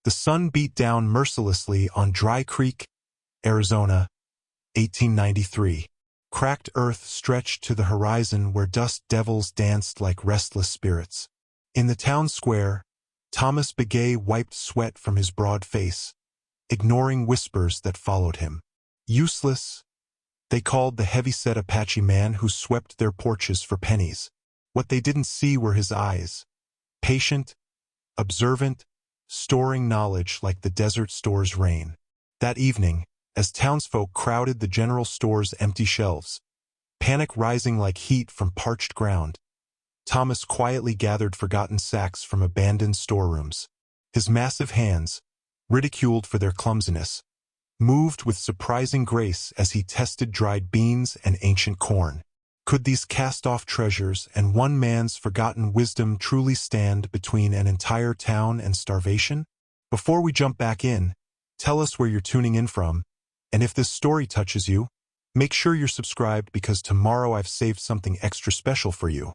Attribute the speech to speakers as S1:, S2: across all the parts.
S1: The sun beat down mercilessly on Dry Creek, Arizona, 1893. Cracked earth stretched to the horizon where dust devils danced like restless spirits. In the town square, Thomas Begay wiped sweat from his broad face, ignoring whispers that followed him. Useless, they called the heavyset Apache man who swept their porches for pennies. What they didn't see were his eyes, patient, observant, storing knowledge like the desert stores rain. That evening, as townsfolk crowded the general store's empty shelves, panic rising like heat from parched ground, Thomas quietly gathered forgotten sacks from abandoned storerooms. His massive hands, ridiculed for their clumsiness, moved with surprising grace as he tested dried beans and ancient corn. Could these cast-off treasures and one man's forgotten wisdom truly stand between an entire town and starvation? Before we jump back in, tell us where you're tuning in from, and if this story touches you, make sure you're subscribed because tomorrow I've saved something extra special for you.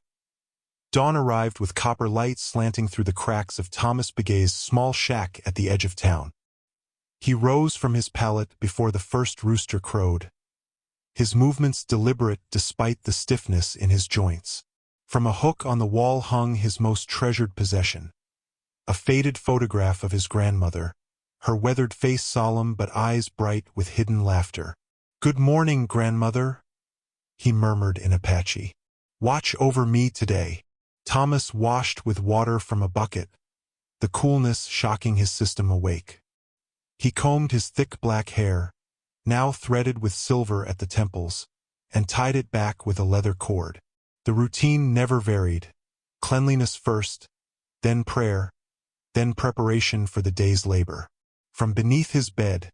S1: Dawn arrived with copper light slanting through the cracks of Thomas Begay's small shack at the edge of town. He rose from his pallet before the first rooster crowed, his movements deliberate despite the stiffness in his joints. From a hook on the wall hung his most treasured possession, a faded photograph of his grandmother, her weathered face solemn but eyes bright with hidden laughter. "Good morning, grandmother," he murmured in Apache. "Watch over me today." Thomas washed with water from a bucket, the coolness shocking his system awake. He combed his thick black hair, now threaded with silver at the temples, and tied it back with a leather cord. The routine never varied. Cleanliness first, then prayer, then preparation for the day's labor. From beneath his bed,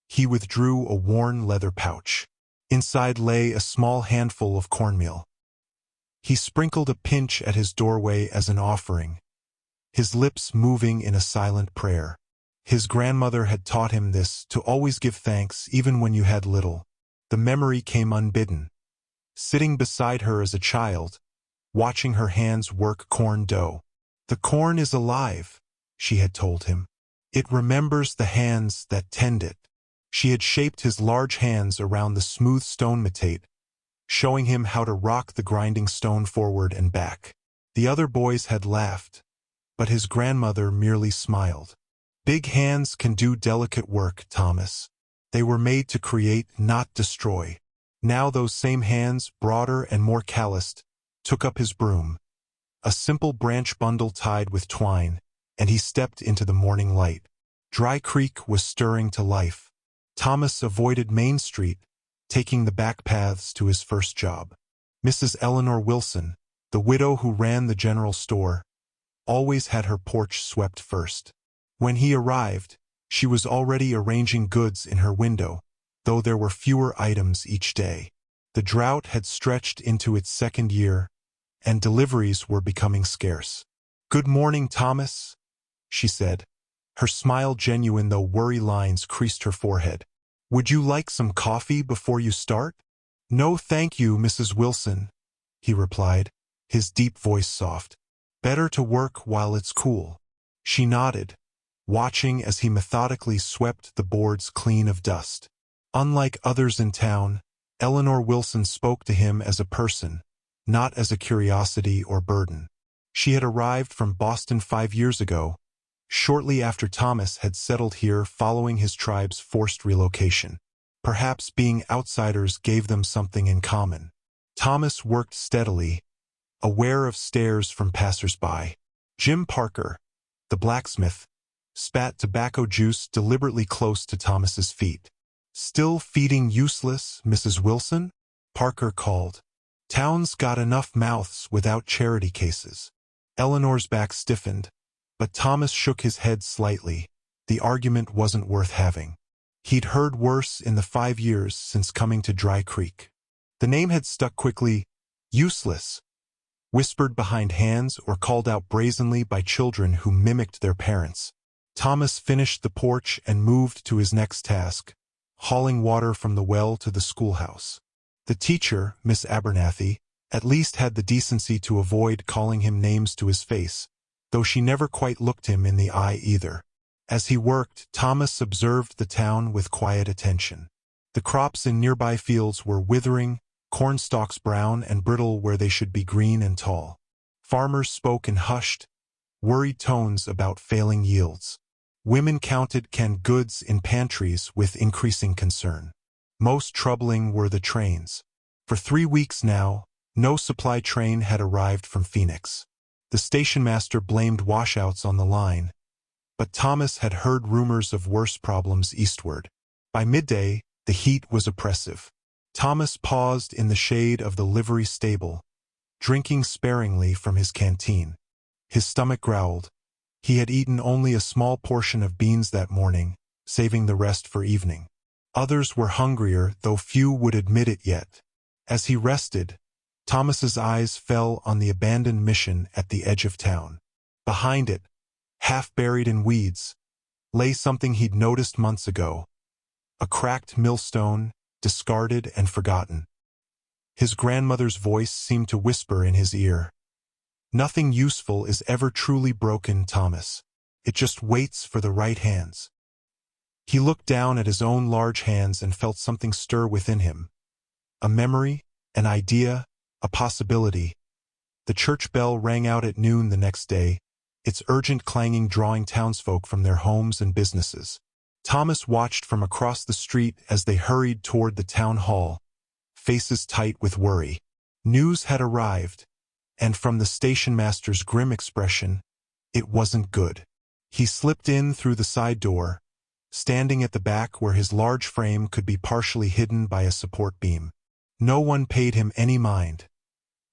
S1: he withdrew a worn leather pouch. Inside lay a small handful of cornmeal. He sprinkled a pinch at his doorway as an offering, his lips moving in a silent prayer. His grandmother had taught him this, to always give thanks even when you had little. The memory came unbidden. Sitting beside her as a child, watching her hands work corn dough. "The corn is alive," she had told him. "It remembers the hands that tend it." She had shaped his large hands around the smooth stone metate, showing him how to rock the grinding stone forward and back. The other boys had laughed, but his grandmother merely smiled. "Big hands can do delicate work, Thomas. They were made to create, not destroy." Now those same hands, broader and more calloused, took up his broom, a simple branch bundle tied with twine, and he stepped into the morning light. Dry Creek was stirring to life. Thomas avoided Main Street, taking the back paths to his first job. Mrs. Eleanor Wilson, the widow who ran the general store, always had her porch swept first. When he arrived, she was already arranging goods in her window, though there were fewer items each day. The drought had stretched into its second year, and deliveries were becoming scarce. "Good morning, Thomas," she said, her smile genuine though worry lines creased her forehead. "Would you like some coffee before you start?" "No, thank you, Mrs. Wilson," he replied, his deep voice soft. "Better to work while it's cool." She nodded, watching as he methodically swept the boards clean of dust. Unlike others in town, Eleanor Wilson spoke to him as a person, not as a curiosity or burden. She had arrived from Boston 5 years ago, shortly after Thomas had settled here following his tribe's forced relocation. Perhaps being outsiders gave them something in common. Thomas worked steadily, aware of stares from passers-by. Jim Parker, the blacksmith, spat tobacco juice deliberately close to Thomas's feet. "Still feeding useless, Mrs. Wilson?" Parker called. "Town's got enough mouths without charity cases." Eleanor's back stiffened, but Thomas shook his head slightly. The argument wasn't worth having. He'd heard worse in the 5 years since coming to Dry Creek. The name had stuck quickly, useless, whispered behind hands or called out brazenly by children who mimicked their parents. Thomas finished the porch and moved to his next task, hauling water from the well to the schoolhouse. The teacher, Miss Abernathy, at least had the decency to avoid calling him names to his face, though she never quite looked him in the eye either. As he worked, Thomas observed the town with quiet attention. The crops in nearby fields were withering, corn stalks brown and brittle where they should be green and tall. Farmers spoke in hushed, worried tones about failing yields. Women counted canned goods in pantries with increasing concern. Most troubling were the trains. For 3 weeks now, no supply train had arrived from Phoenix. The station master blamed washouts on the line, but Thomas had heard rumors of worse problems eastward. By midday, the heat was oppressive. Thomas paused in the shade of the livery stable, drinking sparingly from his canteen. His stomach growled. He had eaten only a small portion of beans that morning, saving the rest for evening. Others were hungrier, though few would admit it yet. As he rested, Thomas's eyes fell on the abandoned mission at the edge of town. Behind it, half buried in weeds, lay something he'd noticed months ago. A cracked millstone, discarded and forgotten. His grandmother's voice seemed to whisper in his ear. Nothing useful is ever truly broken, Thomas. It just waits for the right hands. He looked down at his own large hands and felt something stir within him. A memory, an idea, a possibility. The church bell rang out at noon the next day, its urgent clanging drawing townsfolk from their homes and businesses. Thomas watched from across the street as they hurried toward the town hall, faces tight with worry. News had arrived, and from the station master's grim expression, it wasn't good. He slipped in through the side door, standing at the back where his large frame could be partially hidden by a support beam. No one paid him any mind.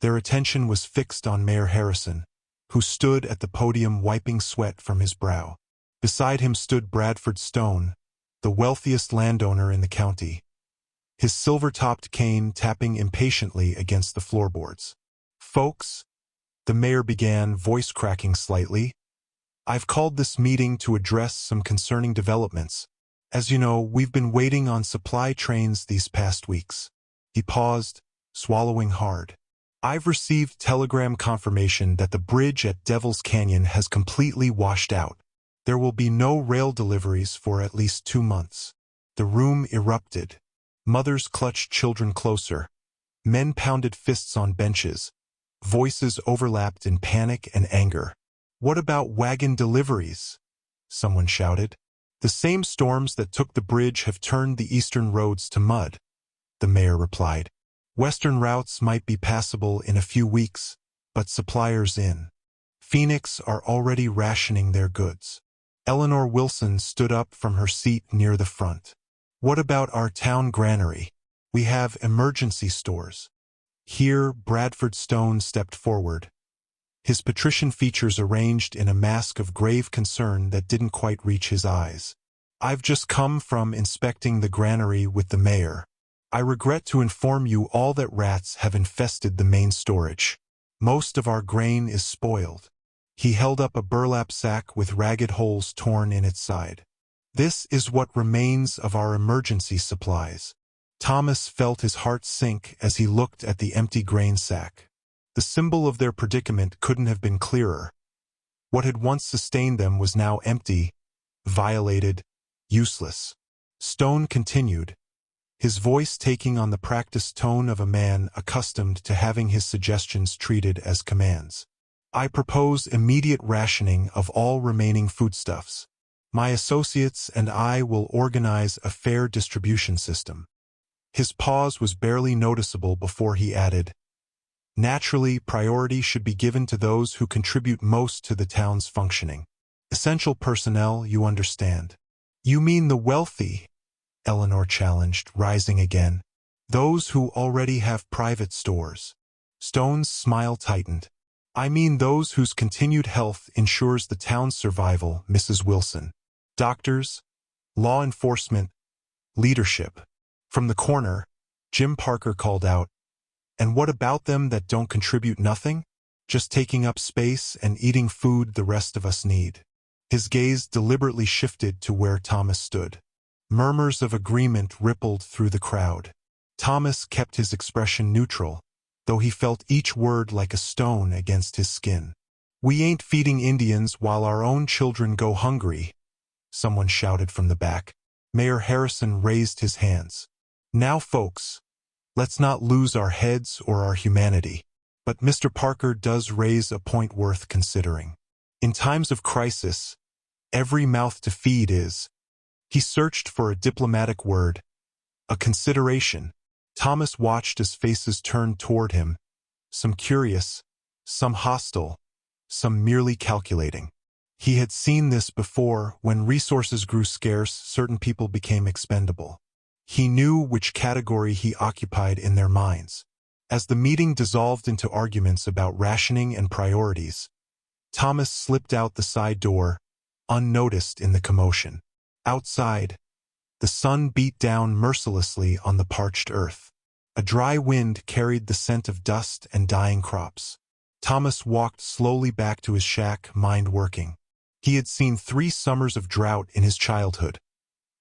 S1: Their attention was fixed on Mayor Harrison, who stood at the podium wiping sweat from his brow. Beside him stood Bradford Stone, the wealthiest landowner in the county, his silver-topped cane tapping impatiently against the floorboards. "Folks," the mayor began, voice cracking slightly, "I've called this meeting to address some concerning developments. As you know, we've been waiting on supply trains these past weeks." He paused, swallowing hard. "I've received telegram confirmation that the bridge at Devil's Canyon has completely washed out. There will be no rail deliveries for at least 2 months." The room erupted. Mothers clutched children closer. Men pounded fists on benches. Voices overlapped in panic and anger. "What about wagon deliveries?" someone shouted. "The same storms that took the bridge have turned the eastern roads to mud," the mayor replied. "Western routes might be passable in a few weeks, but suppliers in Phoenix are already rationing their goods." Eleanor Wilson stood up from her seat near the front. "What about our town granary? We have emergency stores." Here Bradford Stone stepped forward, his patrician features arranged in a mask of grave concern that didn't quite reach his eyes. "I've just come from inspecting the granary with the mayor. I regret to inform you all that rats have infested the main storage. Most of our grain is spoiled." He held up a burlap sack with ragged holes torn in its side. "This is what remains of our emergency supplies." Thomas felt his heart sink as he looked at the empty grain sack. The symbol of their predicament couldn't have been clearer. What had once sustained them was now empty, violated, useless. Stone continued, his voice taking on the practiced tone of a man accustomed to having his suggestions treated as commands. "I propose immediate rationing of all remaining foodstuffs. My associates and I will organize a fair distribution system." His pause was barely noticeable before he added, "Naturally, priority should be given to those who contribute most to the town's functioning. Essential personnel, you understand." "You mean the wealthy?" Eleanor challenged, rising again. "Those who already have private stores." Stone's smile tightened. "I mean those whose continued health ensures the town's survival, Mrs. Wilson. Doctors, law enforcement, leadership." From the corner, Jim Parker called out, "And what about them that don't contribute nothing? Just taking up space and eating food the rest of us need?" His gaze deliberately shifted to where Thomas stood. Murmurs of agreement rippled through the crowd. Thomas kept his expression neutral, though he felt each word like a stone against his skin. "We ain't feeding Indians while our own children go hungry," someone shouted from the back. Mayor Harrison raised his hands. Now, folks, let's not lose our heads or our humanity. But Mr. Parker does raise a point worth considering. In times of crisis, every mouth to feed is— He searched for a diplomatic word, a consideration. Thomas watched as faces turned toward him, some curious, some hostile, some merely calculating. He had seen this before. When resources grew scarce, certain people became expendable. He knew which category he occupied in their minds. As the meeting dissolved into arguments about rationing and priorities, Thomas slipped out the side door, unnoticed in the commotion. Outside, the sun beat down mercilessly on the parched earth. A dry wind carried the scent of dust and dying crops. Thomas walked slowly back to his shack, mind working. He had seen 3 summers of drought in his childhood,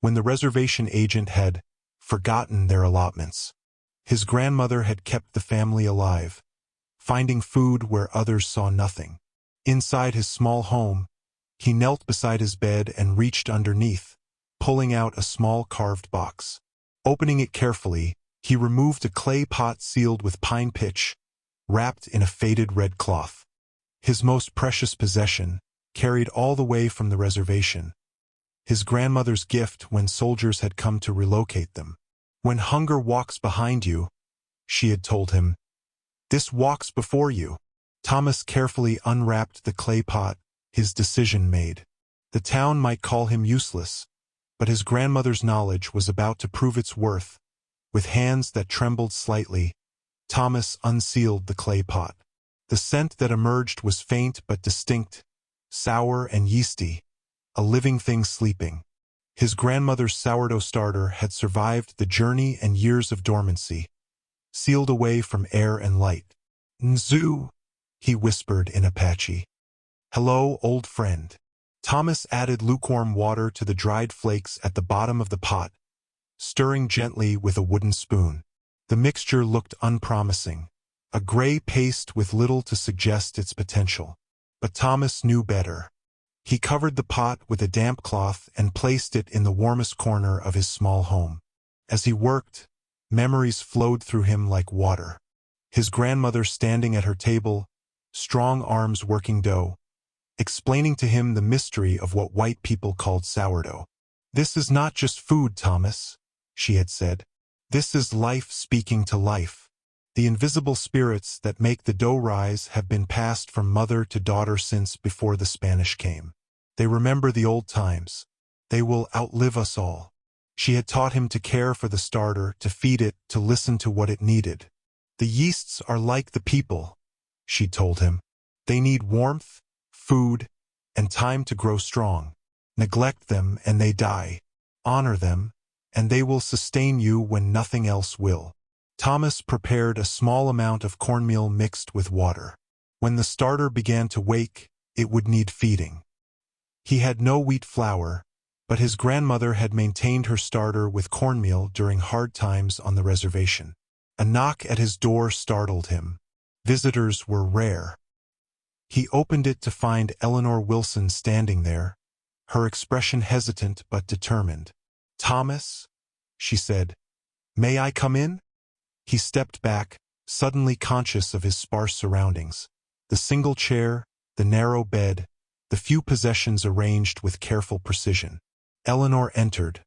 S1: when the reservation agent had forgotten their allotments. His grandmother had kept the family alive, finding food where others saw nothing. Inside his small home, he knelt beside his bed and reached underneath, pulling out a small carved box. Opening it carefully, he removed a clay pot sealed with pine pitch, wrapped in a faded red cloth. His most precious possession, carried all the way from the reservation. His grandmother's gift when soldiers had come to relocate them. When hunger walks behind you, she had told him, this walks before you. Thomas carefully unwrapped the clay pot, his decision made. The town might call him useless, but his grandmother's knowledge was about to prove its worth. With hands that trembled slightly, Thomas unsealed the clay pot. The scent that emerged was faint but distinct, sour and yeasty, a living thing sleeping. His grandmother's sourdough starter had survived the journey and years of dormancy, sealed away from air and light. "Nzu," he whispered in Apache. "Hello, old friend." Thomas added lukewarm water to the dried flakes at the bottom of the pot, stirring gently with a wooden spoon. The mixture looked unpromising, a gray paste with little to suggest its potential. But Thomas knew better. He covered the pot with a damp cloth and placed it in the warmest corner of his small home. As he worked, memories flowed through him like water. His grandmother standing at her table, strong arms working dough, explaining to him the mystery of what white people called sourdough. "This is not just food, Thomas," she had said. "This is life speaking to life. The invisible spirits that make the dough rise have been passed from mother to daughter since before the Spanish came. They remember the old times. They will outlive us all." She had taught him to care for the starter, to feed it, to listen to what it needed. "The yeasts are like the people," she told him. "They need warmth, food, and time to grow strong. Neglect them and they die. Honor them, and they will sustain you when nothing else will." Thomas prepared a small amount of cornmeal mixed with water. When the starter began to wake, it would need feeding. He had no wheat flour, but his grandmother had maintained her starter with cornmeal during hard times on the reservation. A knock at his door startled him. Visitors were rare. He opened it to find Eleanor Wilson standing there, her expression hesitant but determined. "Thomas," she said, "may I come in?" He stepped back, suddenly conscious of his sparse surroundings. The single chair, the narrow bed, the few possessions arranged with careful precision. Eleanor entered,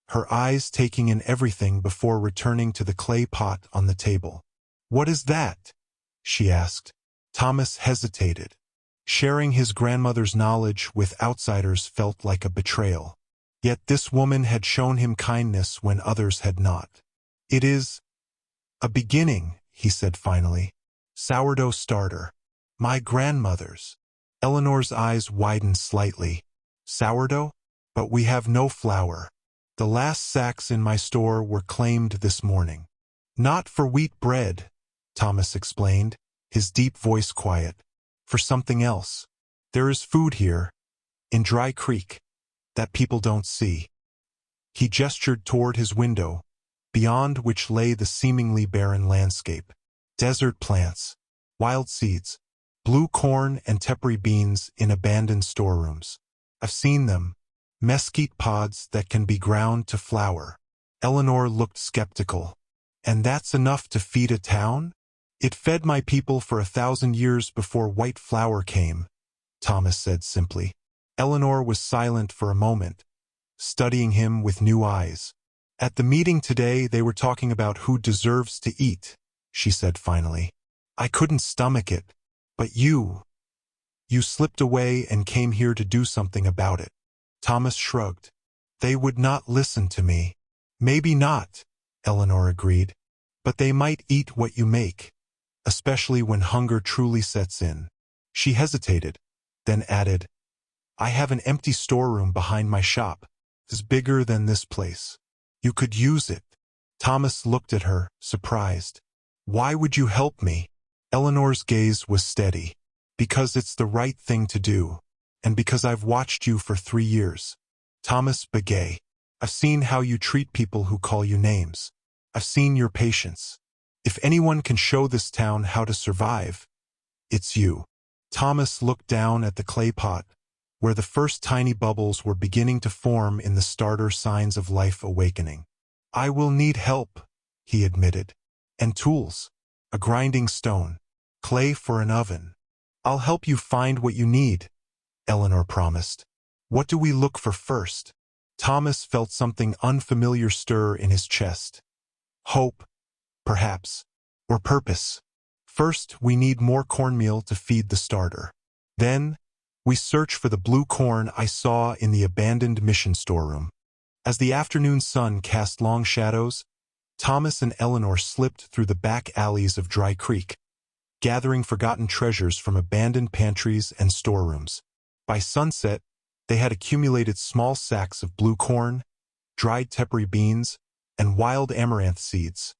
S1: her eyes taking in everything before returning to the clay pot on the table. "What is that?" she asked. Thomas hesitated. Sharing his grandmother's knowledge with outsiders felt like a betrayal. Yet this woman had shown him kindness when others had not. "It is a beginning," he said finally. "Sourdough starter. My grandmother's." Eleanor's eyes widened slightly. "Sourdough? But we have no flour. The last sacks in my store were claimed this morning." "Not for wheat bread," Thomas explained, his deep voice quiet. "For something else. There is food here, in Dry Creek, that people don't see." He gestured toward his window, beyond which lay the seemingly barren landscape. Desert plants, wild seeds, blue corn and tepary beans in abandoned storerooms. "I've seen them," Mesquite pods that can be ground to flour. Eleanor looked skeptical. And that's enough to feed a town? It fed my people for 1,000 years before white flour came, Thomas said simply. Eleanor was silent for a moment, studying him with new eyes. At the meeting today, they were talking about who deserves to eat, she said finally. I couldn't stomach it. But you slipped away and came here to do something about it. Thomas shrugged. They would not listen to me. Maybe not, Eleanor agreed. But they might eat what you make, especially when hunger truly sets in. She hesitated, then added, I have an empty storeroom behind my shop. It's bigger than this place. You could use it. Thomas looked at her, surprised. Why would you help me? Eleanor's gaze was steady. Because it's the right thing to do, and because I've watched you for 3 years. Thomas Begay. I've seen how you treat people who call you names. I've seen your patience. If anyone can show this town how to survive, it's you. Thomas looked down at the clay pot, where the first tiny bubbles were beginning to form in the starter signs of life awakening. I will need help, he admitted. And tools. A grinding stone. Clay for an oven. I'll help you find what you need, Eleanor promised. What do we look for first? Thomas felt something unfamiliar stir in his chest. Hope, perhaps, or purpose. First, we need more cornmeal to feed the starter. Then, we search for the blue corn I saw in the abandoned mission storeroom. As the afternoon sun cast long shadows, Thomas and Eleanor slipped through the back alleys of Dry Creek, gathering forgotten treasures from abandoned pantries and storerooms. By sunset, they had accumulated small sacks of blue corn, dried tepary beans, and wild amaranth seeds,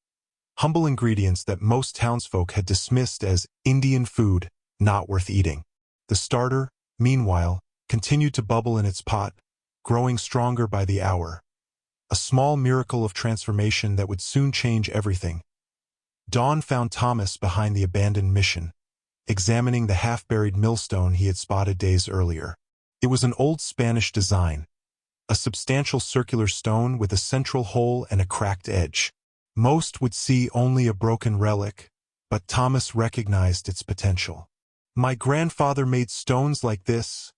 S1: humble ingredients that most townsfolk had dismissed as Indian food not worth eating. The starter, meanwhile, continued to bubble in its pot, growing stronger by the hour. A small miracle of transformation that would soon change everything. Dawn found Thomas behind the abandoned mission, examining the half-buried millstone he had spotted days earlier. It was an old Spanish design, a substantial circular stone with a central hole and a cracked edge. Most would see only a broken relic, but Thomas recognized its potential. My grandfather made stones like this,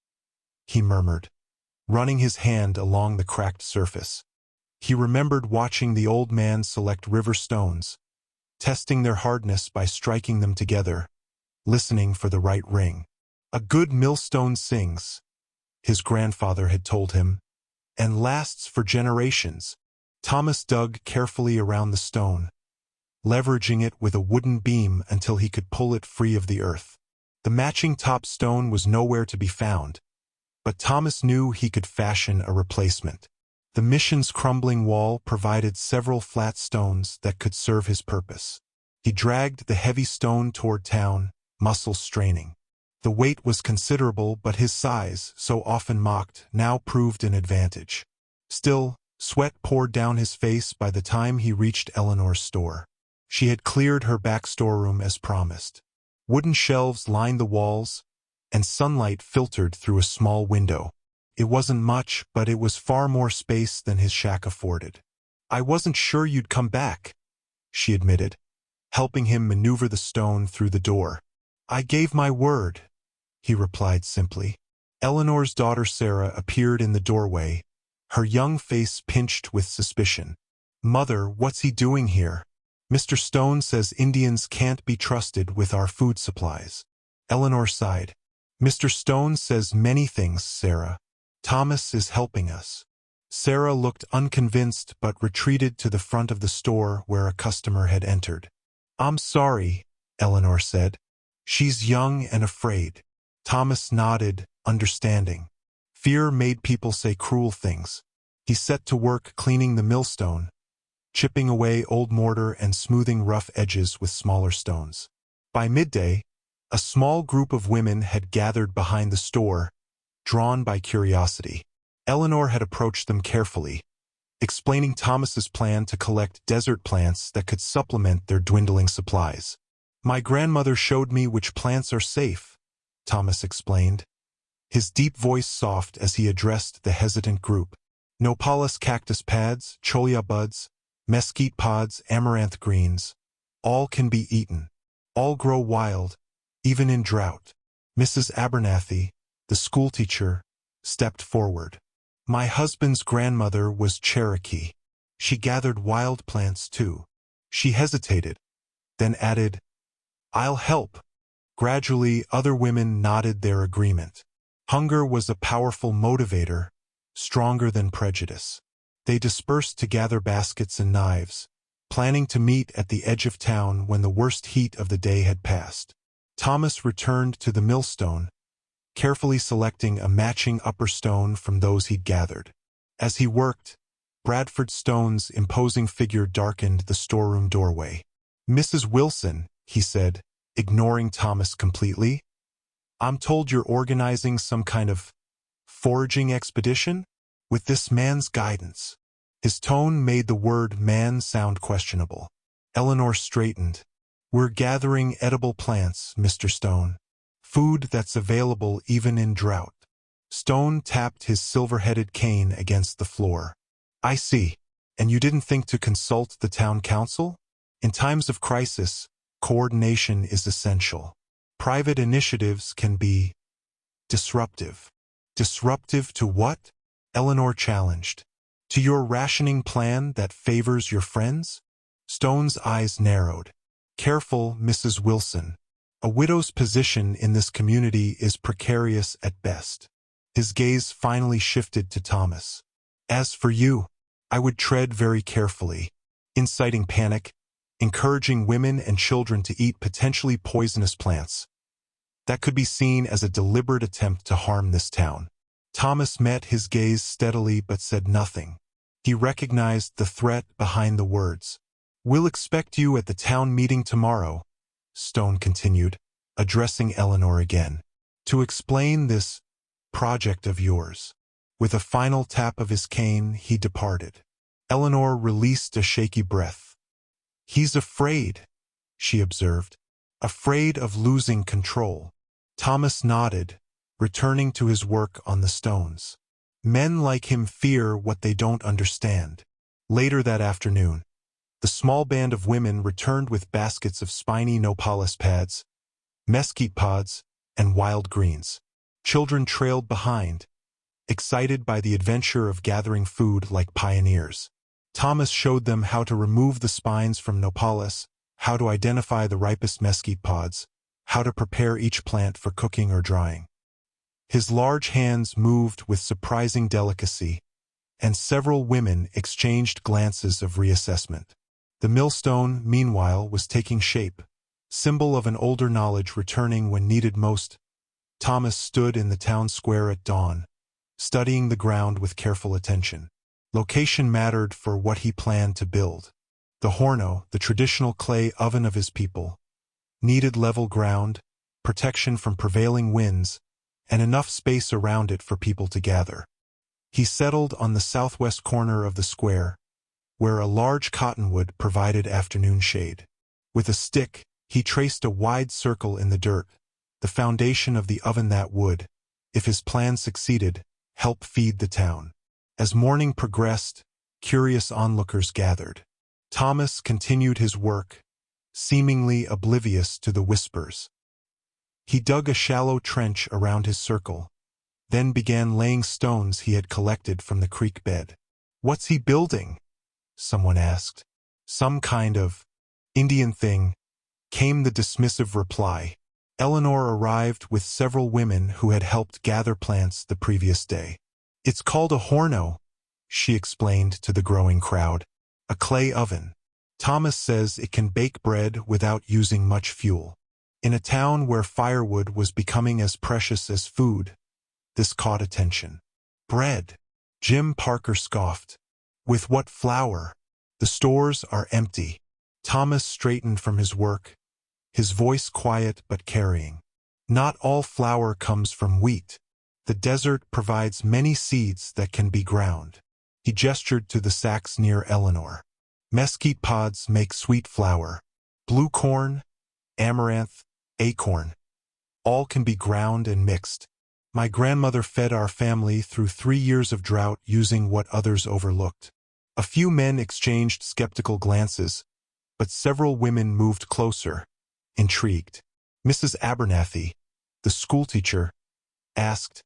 S1: he murmured, running his hand along the cracked surface. He remembered watching the old man select river stones, testing their hardness by striking them together, listening for the right ring. A good millstone sings, his grandfather had told him, and lasts for generations. Thomas dug carefully around the stone, leveraging it with a wooden beam until he could pull it free of the earth. The matching top stone was nowhere to be found, but Thomas knew he could fashion a replacement. The mission's crumbling wall provided several flat stones that could serve his purpose. He dragged the heavy stone toward town, muscles straining. The weight was considerable, but his size, so often mocked, now proved an advantage. Still, sweat poured down his face by the time he reached Eleanor's store. She had cleared her back storeroom as promised. Wooden shelves lined the walls, and sunlight filtered through a small window. It wasn't much, but it was far more space than his shack afforded. I wasn't sure you'd come back, she admitted, helping him maneuver the stone through the door. I gave my word, he replied simply. Eleanor's daughter Sarah appeared in the doorway, her young face pinched with suspicion. Mother, what's he doing here? Mr. Stone says Indians can't be trusted with our food supplies. Eleanor sighed. Mr. Stone says many things, Sarah. Thomas is helping us. Sarah looked unconvinced but retreated to the front of the store where a customer had entered. I'm sorry, Eleanor said. She's young and afraid. Thomas nodded, understanding. Fear made people say cruel things. He set to work cleaning the millstone, chipping away old mortar and smoothing rough edges with smaller stones. By midday, a small group of women had gathered behind the store, drawn by curiosity. Eleanor had approached them carefully, explaining Thomas's plan to collect desert plants that could supplement their dwindling supplies. My grandmother showed me which plants are safe, Thomas explained. his deep voice soft as he addressed the hesitant group. Nopalus cactus pads, cholla buds, mesquite pods, amaranth greens. All can be eaten. All grow wild, even in drought. Mrs. Abernathy, the schoolteacher, stepped forward. My husband's grandmother was Cherokee. She gathered wild plants too. She hesitated, then added, I'll help. Gradually, other women nodded their agreement. Hunger was a powerful motivator, stronger than prejudice. They dispersed to gather baskets and knives, planning to meet at the edge of town when the worst heat of the day had passed. Thomas returned to the millstone, carefully selecting a matching upper stone from those he'd gathered. As he worked, Bradford Stone's imposing figure darkened the storeroom doorway. Mrs. Wilson, he said, ignoring Thomas completely, I'm told you're organizing some kind of foraging expedition? With this man's guidance. His tone made the word man sound questionable. Eleanor straightened. We're gathering edible plants, Mr. Stone. Food that's available even in drought. Stone tapped his silver-headed cane against the floor. I see. And you didn't think to consult the town council? In times of crisis, coordination is essential. Private initiatives can be disruptive. Disruptive to what? Eleanor challenged. To your rationing plan that favors your friends? Stone's eyes narrowed. Careful, Mrs. Wilson. A widow's position in this community is precarious at best. His gaze finally shifted to Thomas. As for you, I would tread very carefully, inciting panic, encouraging women and children to eat potentially poisonous plants. That could be seen as a deliberate attempt to harm this town. Thomas met his gaze steadily but said nothing. He recognized the threat behind the words. We'll expect you at the town meeting tomorrow, Stone continued, addressing Eleanor again, to explain this project of yours. With a final tap of his cane, he departed. Eleanor released a shaky breath. He's afraid, she observed, afraid of losing control. Thomas nodded, returning to his work on the stones. Men like him fear what they don't understand. Later that afternoon, the small band of women returned with baskets of spiny nopalus pads, mesquite pods, and wild greens. Children trailed behind, excited by the adventure of gathering food like pioneers. Thomas showed them how to remove the spines from nopalus, how to identify the ripest mesquite pods, how to prepare each plant for cooking or drying. His large hands moved with surprising delicacy, and several women exchanged glances of reassessment. The millstone, meanwhile, was taking shape, symbol of an older knowledge returning when needed most. Thomas stood in the town square at dawn, studying the ground with careful attention. Location mattered for what he planned to build. The horno, the traditional clay oven of his people, needed level ground, protection from prevailing winds, and enough space around it for people to gather. He settled on the southwest corner of the square, where a large cottonwood provided afternoon shade. With a stick, he traced a wide circle in the dirt, the foundation of the oven that would, if his plan succeeded, help feed the town. As morning progressed, curious onlookers gathered. Thomas continued his work, seemingly oblivious to the whispers. He dug a shallow trench around his circle, then began laying stones he had collected from the creek bed. What's he building? Someone asked. Some kind of Indian thing, came the dismissive reply. Eleanor arrived with several women who had helped gather plants the previous day. It's called a horno, she explained to the growing crowd. A clay oven. Thomas says it can bake bread without using much fuel. In a town where firewood was becoming as precious as food, this caught attention. Bread. Jim Parker scoffed. With what flour? The stores are empty. Thomas straightened from his work, his voice quiet but carrying. Not all flour comes from wheat. The desert provides many seeds that can be ground. He gestured to the sacks near Eleanor. Mesquite pods make sweet flour. Blue corn, amaranth, acorn. All can be ground and mixed. My grandmother fed our family through 3 years of drought using what others overlooked. A few men exchanged skeptical glances, but several women moved closer, intrigued. Mrs. Abernathy, the schoolteacher, asked,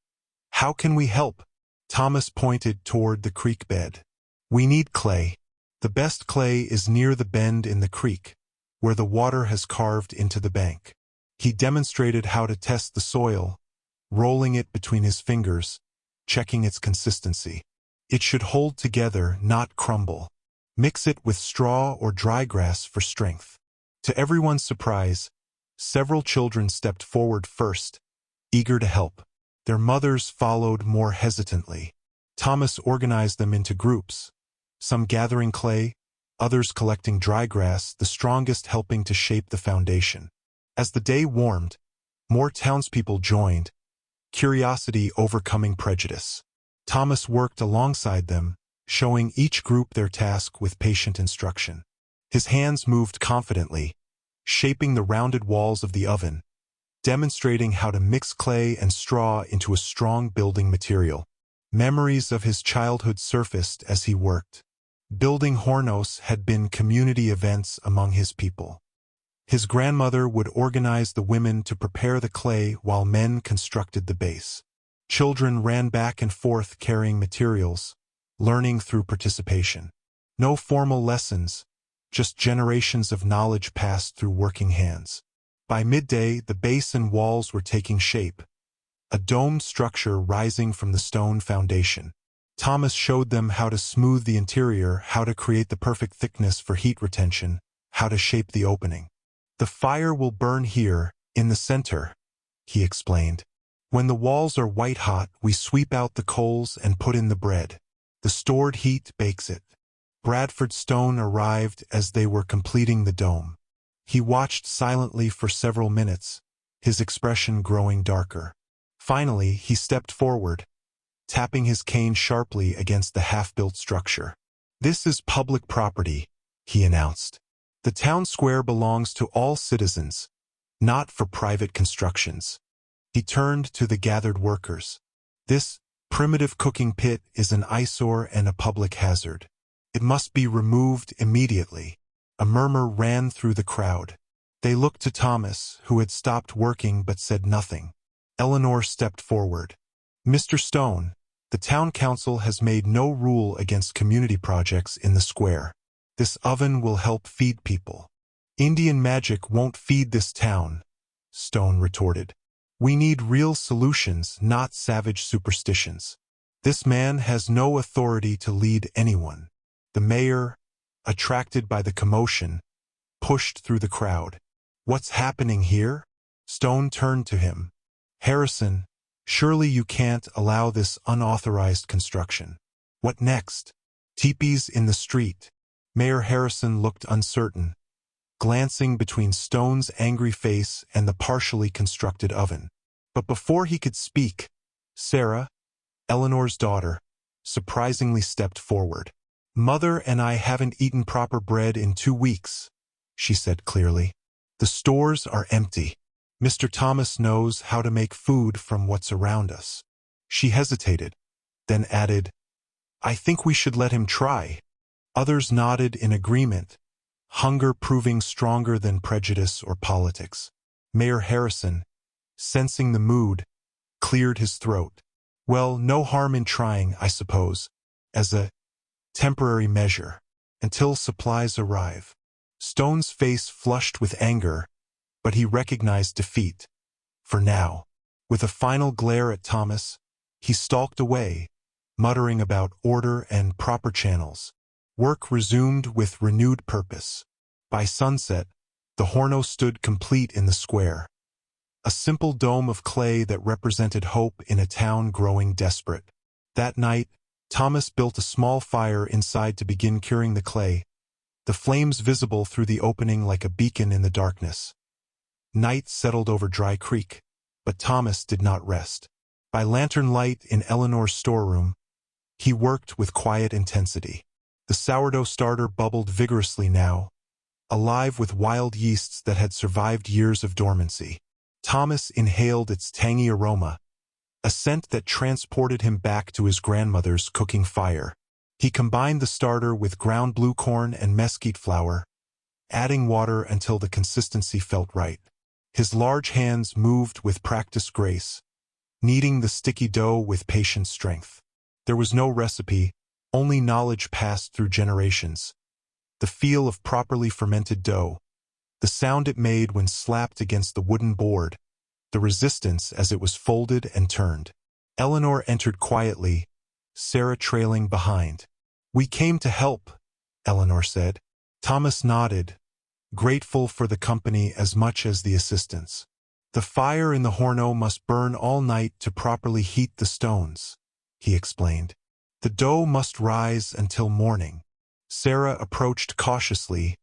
S1: "How can we help?" Thomas pointed toward the creek bed. "We need clay. The best clay is near the bend in the creek, where the water has carved into the bank." He demonstrated how to test the soil, rolling it between his fingers, checking its consistency. It should hold together, not crumble. Mix it with straw or dry grass for strength. To everyone's surprise, several children stepped forward first, eager to help. Their mothers followed more hesitantly. Thomas organized them into groups, some gathering clay, others collecting dry grass, the strongest helping to shape the foundation. As the day warmed, more townspeople joined, curiosity overcoming prejudice. Thomas worked alongside them, showing each group their task with patient instruction. His hands moved confidently, shaping the rounded walls of the oven, demonstrating how to mix clay and straw into a strong building material. Memories of his childhood surfaced as he worked. Building hornos had been community events among his people. His grandmother would organize the women to prepare the clay while men constructed the base. Children ran back and forth carrying materials, learning through participation. No formal lessons, just generations of knowledge passed through working hands. By midday, the base and walls were taking shape, a domed structure rising from the stone foundation. Thomas showed them how to smooth the interior, how to create the perfect thickness for heat retention, how to shape the opening. "The fire will burn here, in the center," he explained. "When the walls are white-hot, we sweep out the coals and put in the bread. The stored heat bakes it." Bradford Stone arrived as they were completing the dome. He watched silently for several minutes, his expression growing darker. Finally, he stepped forward, tapping his cane sharply against the half-built structure. "This is public property," he announced. "The town square belongs to all citizens, not for private constructions." He turned to the gathered workers. "This primitive cooking pit is an eyesore and a public hazard. It must be removed immediately." A murmur ran through the crowd. They looked to Thomas, who had stopped working but said nothing. Eleanor stepped forward. "Mr. Stone, the town council has made no rule against community projects in the square. This oven will help feed people." "Indian magic won't feed this town," Stone retorted. "We need real solutions, not savage superstitions. This man has no authority to lead anyone." The mayor, attracted by the commotion, pushed through the crowd. "What's happening here?" Stone turned to him. "Harrison, surely you can't allow this unauthorized construction." "What next?" "Teepees in the street." Mayor Harrison looked uncertain, glancing between Stone's angry face and the partially constructed oven. But before he could speak, Sarah, Eleanor's daughter, surprisingly stepped forward. "Mother and I haven't eaten proper bread in 2 weeks," she said clearly. "The stores are empty. Mr. Thomas knows how to make food from what's around us." She hesitated, then added, "I think we should let him try." Others nodded in agreement, hunger proving stronger than prejudice or politics. Mayor Harrison, sensing the mood, cleared his throat. "Well, no harm in trying, I suppose, as a temporary measure, until supplies arrive." Stone's face flushed with anger, but he recognized defeat. For now, with a final glare at Thomas, he stalked away, muttering about order and proper channels. Work resumed with renewed purpose. By sunset, the horno stood complete in the square, a simple dome of clay that represented hope in a town growing desperate. That night, Thomas built a small fire inside to begin curing the clay, the flames visible through the opening like a beacon in the darkness. Night settled over Dry Creek, but Thomas did not rest. By lantern light in Eleanor's storeroom, he worked with quiet intensity. The sourdough starter bubbled vigorously now, alive with wild yeasts that had survived years of dormancy. Thomas inhaled its tangy aroma, a scent that transported him back to his grandmother's cooking fire. He combined the starter with ground blue corn and mesquite flour, adding water until the consistency felt right. His large hands moved with practiced grace, kneading the sticky dough with patient strength. There was no recipe, only knowledge passed through generations. The feel of properly fermented dough, the sound it made when slapped against the wooden board, the resistance as it was folded and turned. Eleanor entered quietly, Sarah trailing behind. "We came to help," Eleanor said. Thomas nodded, grateful for the company as much as the assistance. "The fire in the horno must burn all night to properly heat the stones," he explained. "The dough must rise until morning." Sarah approached cautiously,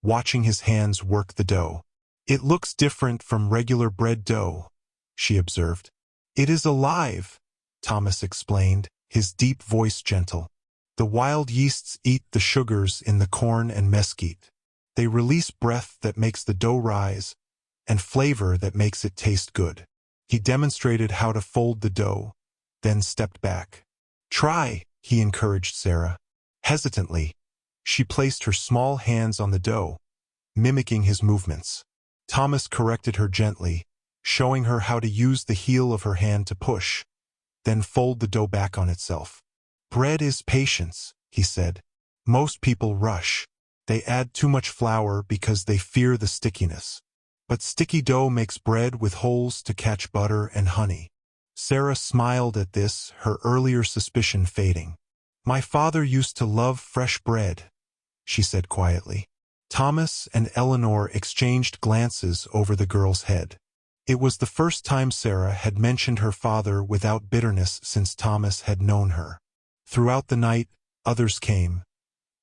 S1: watching his hands work the dough. "It looks different from regular bread dough," she observed. "It is alive," Thomas explained, his deep voice gentle. "The wild yeasts eat the sugars in the corn and mesquite. They release breath that makes the dough rise, and flavor that makes it taste good." He demonstrated how to fold the dough, then stepped back. "Try," he encouraged Sarah. Hesitantly, she placed her small hands on the dough, mimicking his movements. Thomas corrected her gently, showing her how to use the heel of her hand to push, then fold the dough back on itself. "Bread is patience," he said. "Most people rush. They add too much flour because they fear the stickiness. But sticky dough makes bread with holes to catch butter and honey." Sarah smiled at this, her earlier suspicion fading. "My father used to love fresh bread," she said quietly. Thomas and Eleanor exchanged glances over the girl's head. It was the first time Sarah had mentioned her father without bitterness since Thomas had known her. Throughout the night, others came,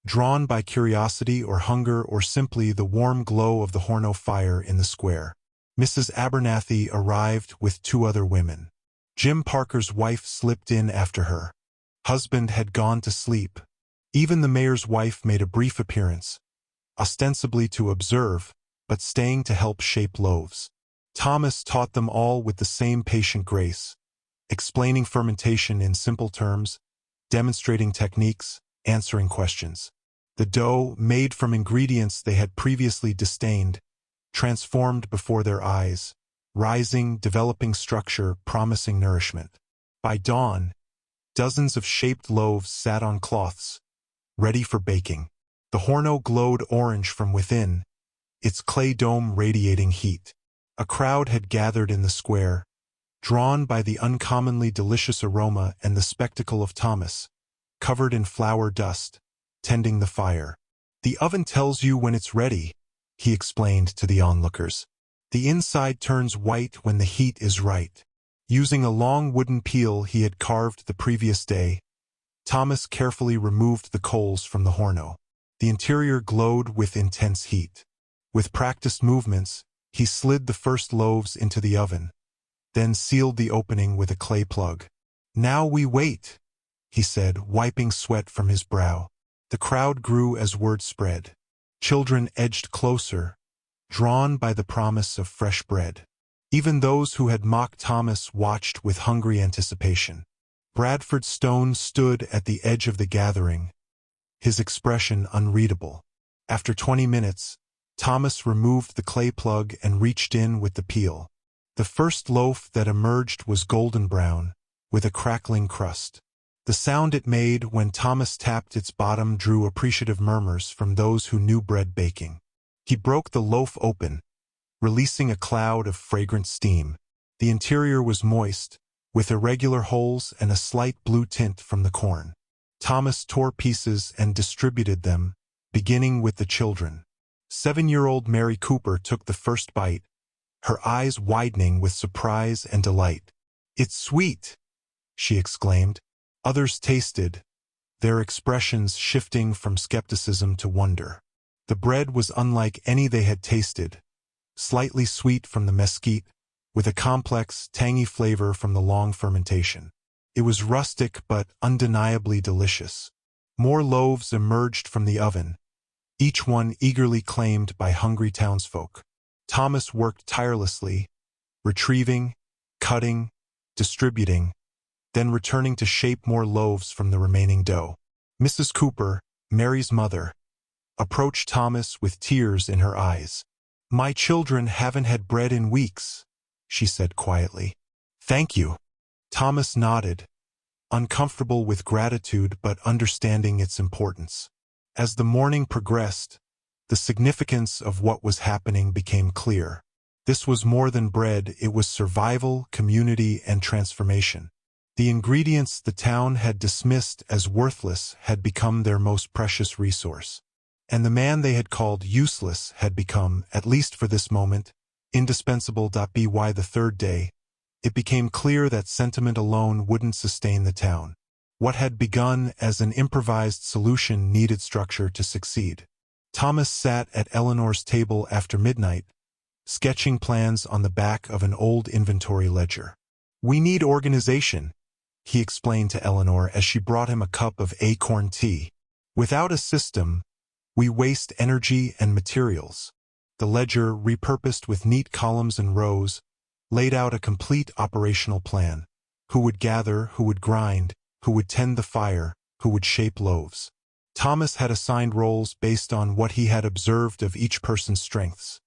S1: drawn by curiosity or hunger or simply the warm glow of the horno fire in the square. Mrs. Abernathy arrived with 2 other women. Jim Parker's wife slipped in after her. Husband had gone to sleep. Even the mayor's wife made a brief appearance, ostensibly to observe, but staying to help shape loaves. Thomas taught them all with the same patient grace, explaining fermentation in simple terms, demonstrating techniques, answering questions. The dough, made from ingredients they had previously disdained, transformed before their eyes, rising, developing structure, promising nourishment. By dawn, dozens of shaped loaves sat on cloths, ready for baking. The horno glowed orange from within, its clay dome radiating heat. A crowd had gathered in the square, drawn by the uncommonly delicious aroma and the spectacle of Thomas, covered in flour dust, tending the fire. "The oven tells you when it's ready," he explained to the onlookers. "The inside turns white when the heat is right." Using a long wooden peel he had carved the previous day, Thomas carefully removed the coals from the horno. The interior glowed with intense heat. With practiced movements, he slid the first loaves into the oven, then sealed the opening with a clay plug. "Now we wait," he said, wiping sweat from his brow. The crowd grew as word spread. Children edged closer, drawn by the promise of fresh bread. Even those who had mocked Thomas watched with hungry anticipation. Bradford Stone stood at the edge of the gathering, his expression unreadable. After 20 minutes, Thomas removed the clay plug and reached in with the peel. The first loaf that emerged was golden brown, with a crackling crust. The sound it made when Thomas tapped its bottom drew appreciative murmurs from those who knew bread baking. He broke the loaf open, releasing a cloud of fragrant steam. The interior was moist, with irregular holes and a slight blue tint from the corn. Thomas tore pieces and distributed them, beginning with the children. 7-year-old Mary Cooper took the first bite, her eyes widening with surprise and delight. "It's sweet," she exclaimed. Others tasted, their expressions shifting from skepticism to wonder. The bread was unlike any they had tasted, slightly sweet from the mesquite, with a complex, tangy flavor from the long fermentation. It was rustic but undeniably delicious. More loaves emerged from the oven, each one eagerly claimed by hungry townsfolk. Thomas worked tirelessly, retrieving, cutting, distributing, then returning to shape more loaves from the remaining dough. Mrs. Cooper, Mary's mother, approached Thomas with tears in her eyes. "My children haven't had bread in weeks," she said quietly. "Thank you." Thomas nodded, uncomfortable with gratitude but understanding its importance. As the morning progressed, the significance of what was happening became clear. This was more than bread, it was survival, community, and transformation. The ingredients the town had dismissed as worthless had become their most precious resource. And the man they had called useless had become, at least for this moment, indispensable. By the third day, it became clear that sentiment alone wouldn't sustain the town. What had begun as an improvised solution needed structure to succeed. Thomas sat at Eleanor's table after midnight, sketching plans on the back of an old inventory ledger. "We need organization," he explained to Eleanor as she brought him a cup of acorn tea. "Without a system, we waste energy and materials." The ledger, repurposed with neat columns and rows, laid out a complete operational plan. Who would gather, who would grind, who would tend the fire, who would shape loaves. Thomas had assigned roles based on what he had observed of each person's strengths,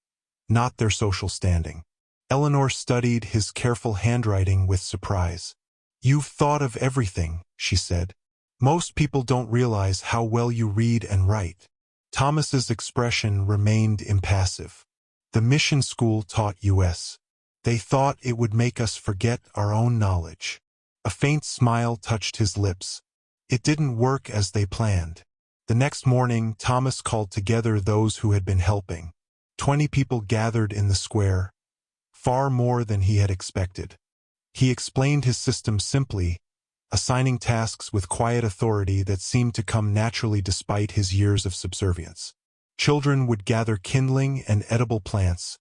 S1: not their social standing. Eleanor studied his careful handwriting with surprise. "You've thought of everything," she said. "Most people don't realize how well you read and write." Thomas's expression remained impassive. "The mission school taught us. They thought it would make us forget our own knowledge." A faint smile touched his lips. "It didn't work as they planned." The next morning, Thomas called together those who had been helping. 20 people gathered in the square, far more than he had expected. He explained his system simply, assigning tasks with quiet authority that seemed to come naturally despite his years of subservience. Children would gather kindling and edible plants,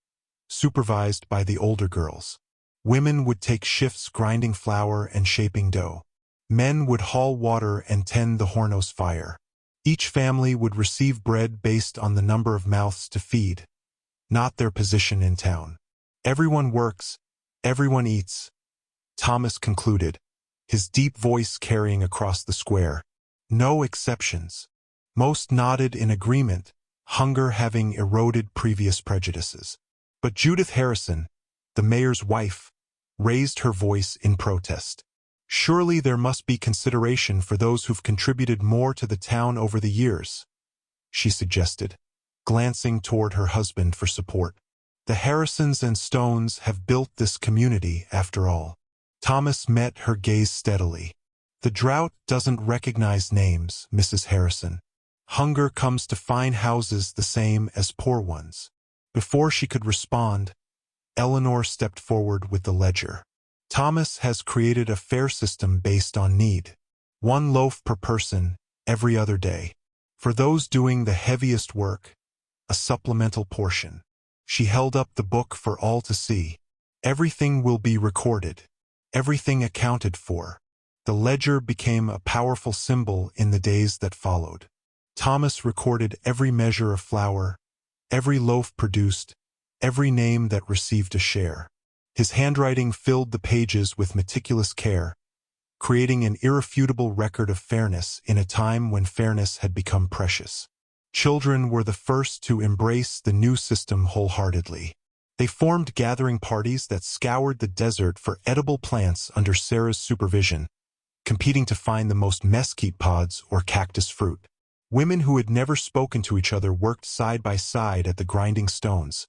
S1: supervised by the older girls. Women would take shifts grinding flour and shaping dough. Men would haul water and tend the hornos fire. Each family would receive bread based on the number of mouths to feed, not their position in town. "Everyone works, everyone eats," Thomas concluded, his deep voice carrying across the square. "No exceptions." Most nodded in agreement, hunger having eroded previous prejudices. But Judith Harrison, the mayor's wife, raised her voice in protest. "Surely there must be consideration for those who've contributed more to the town over the years," she suggested, glancing toward her husband for support. "The Harrisons and Stones have built this community, after all." Thomas met her gaze steadily. "The drought doesn't recognize names, Mrs. Harrison. Hunger comes to fine houses the same as poor ones." Before she could respond, Eleanor stepped forward with the ledger. "Thomas has created a fare system based on need. 1 loaf per person, every other day. For those doing the heaviest work, a supplemental portion." She held up the book for all to see. "Everything will be recorded, everything accounted for." The ledger became a powerful symbol in the days that followed. Thomas recorded every measure of flour, every loaf produced, every name that received a share. His handwriting filled the pages with meticulous care, creating an irrefutable record of fairness in a time when fairness had become precious. Children were the first to embrace the new system wholeheartedly. They formed gathering parties that scoured the desert for edible plants under Sarah's supervision, competing to find the most mesquite pods or cactus fruit. Women who had never spoken to each other worked side by side at the grinding stones,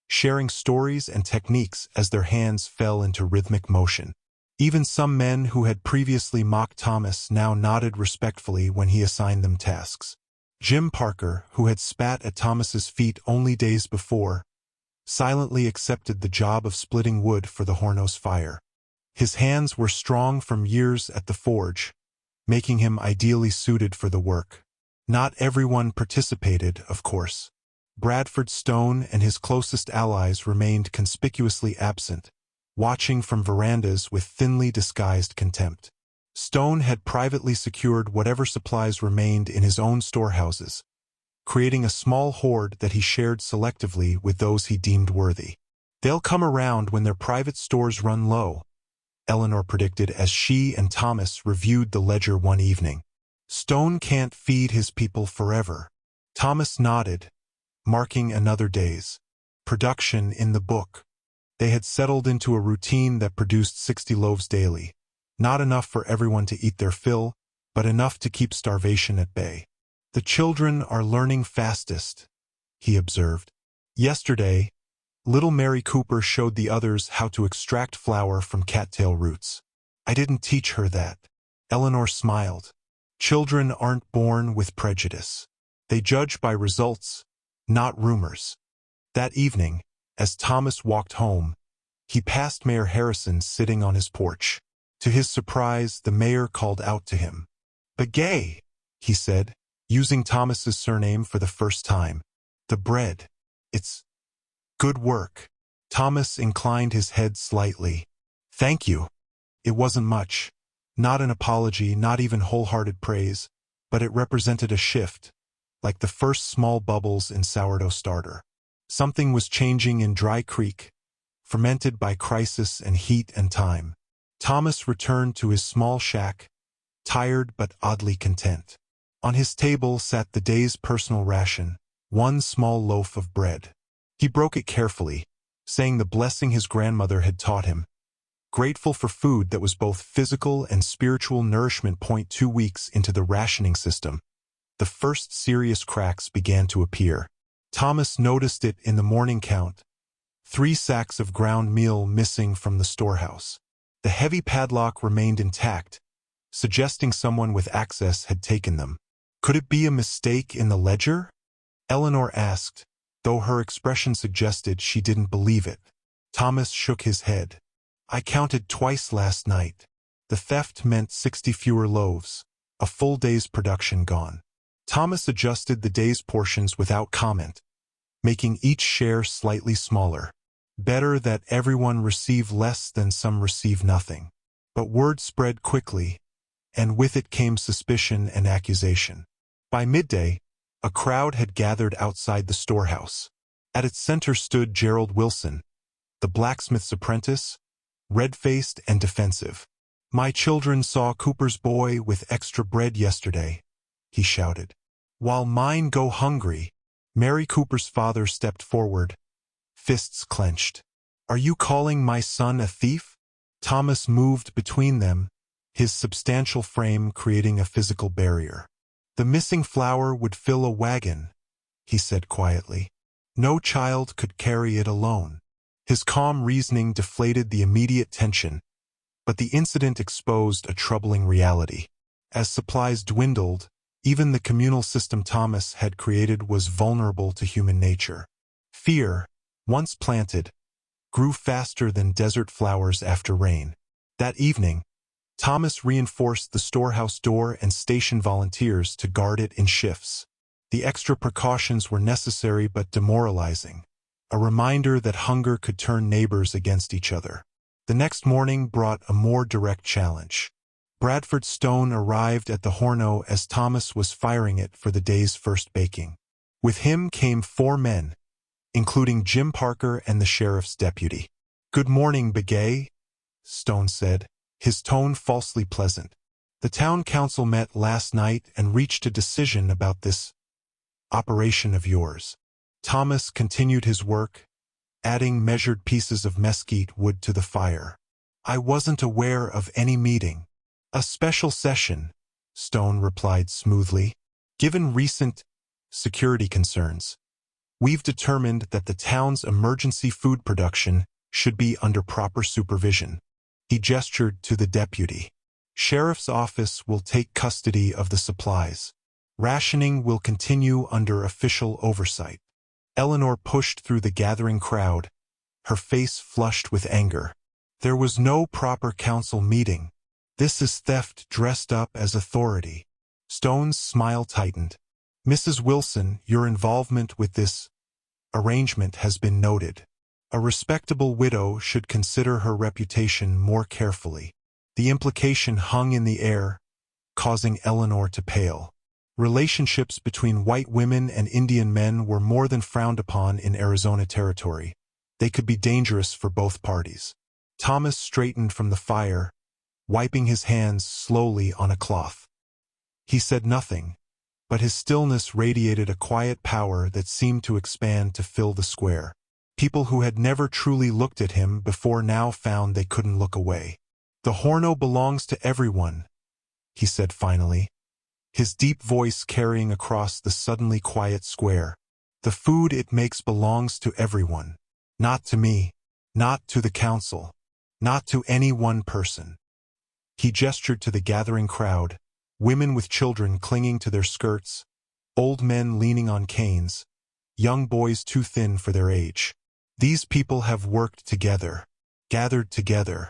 S1: sharing stories and techniques as their hands fell into rhythmic motion. Even some men who had previously mocked Thomas now nodded respectfully when he assigned them tasks. Jim Parker, who had spat at Thomas's feet only days before, silently accepted the job of splitting wood for the hornos fire. His hands were strong from years at the forge, making him ideally suited for the work. Not everyone participated, of course. Bradford Stone and his closest allies remained conspicuously absent, watching from verandas with thinly disguised contempt. Stone had privately secured whatever supplies remained in his own storehouses, creating a small hoard that he shared selectively with those he deemed worthy. "They'll come around when their private stores run low," Eleanor predicted as she and Thomas reviewed the ledger one evening. Stone can't feed his people forever. Thomas nodded, marking another day's production in the book. They had settled into a routine that produced 60 loaves daily. Not enough for everyone to eat their fill, but enough to keep starvation at bay. The children are learning fastest, he observed. Yesterday, little Mary Cooper showed the others how to extract flour from cattail roots. I didn't teach her that. Eleanor smiled. Children aren't born with prejudice. They judge by results, not rumors. That evening, as Thomas walked home, he passed Mayor Harrison sitting on his porch. To his surprise, the mayor called out to him. "Begay," he said, using Thomas's surname for the first time. "The bread. It's good work." Thomas inclined his head slightly. "Thank you." It wasn't much. Not an apology, not even wholehearted praise, but it represented a shift, like the first small bubbles in sourdough starter. Something was changing in Dry Creek, fermented by crisis and heat and time. Thomas returned to his small shack, tired but oddly content. On his table sat the day's personal ration, one small loaf of bread. He broke it carefully, saying the blessing his grandmother had taught him, grateful for food that was both physical and spiritual nourishment. 2 weeks into the rationing system, the first serious cracks began to appear. Thomas noticed it in the morning count. 3 sacks of ground meal missing from the storehouse. The heavy padlock remained intact, suggesting someone with access had taken them. Could it be a mistake in the ledger? Eleanor asked, though her expression suggested she didn't believe it. Thomas shook his head. I counted twice last night. The theft meant 60 fewer loaves, a full day's production gone. Thomas adjusted the day's portions without comment, making each share slightly smaller. Better that everyone receive less than some receive nothing. But word spread quickly, and with it came suspicion and accusation. By midday, a crowd had gathered outside the storehouse. At its center stood Gerald Wilson, the blacksmith's apprentice, red-faced and defensive. My children saw Cooper's boy with extra bread yesterday, he shouted. While mine go hungry, Mary Cooper's father stepped forward, fists clenched. Are you calling my son a thief? Thomas moved between them, his substantial frame creating a physical barrier. The missing flour would fill a wagon, he said quietly. No child could carry it alone. His calm reasoning deflated the immediate tension, but the incident exposed a troubling reality. As supplies dwindled, even the communal system Thomas had created was vulnerable to human nature. Fear, once planted, grew faster than desert flowers after rain. That evening, Thomas reinforced the storehouse door and stationed volunteers to guard it in shifts. The extra precautions were necessary but demoralizing, a reminder that hunger could turn neighbors against each other. The next morning brought a more direct challenge. Bradford Stone arrived at the Horno as Thomas was firing it for the day's first baking. With him came 4 men, including Jim Parker and the sheriff's deputy. Good morning, Begay, Stone said, his tone falsely pleasant. The town council met last night and reached a decision about this operation of yours. Thomas continued his work, adding measured pieces of mesquite wood to the fire. I wasn't aware of any meeting. A special session, Stone replied smoothly. Given recent security concerns, we've determined that the town's emergency food production should be under proper supervision. He gestured to the deputy. Sheriff's office will take custody of the supplies. Rationing will continue under official oversight. Eleanor pushed through the gathering crowd, her face flushed with anger. There was no proper council meeting. This is theft dressed up as authority. Stone's smile tightened. Mrs. Wilson, your involvement with this arrangement has been noted. A respectable widow should consider her reputation more carefully. The implication hung in the air, causing Eleanor to pale. Relationships between white women and Indian men were more than frowned upon in Arizona territory. They could be dangerous for both parties. Thomas straightened from the fire, wiping his hands slowly on a cloth. He said nothing, but his stillness radiated a quiet power that seemed to expand to fill the square. People who had never truly looked at him before now found they couldn't look away. "The Horno belongs to everyone," he said finally, his deep voice carrying across the suddenly quiet square. "The food it makes belongs to everyone. Not to me, not to the council, not to any one person." He gestured to the gathering crowd, women with children clinging to their skirts, old men leaning on canes, young boys too thin for their age. "These people have worked together, gathered together.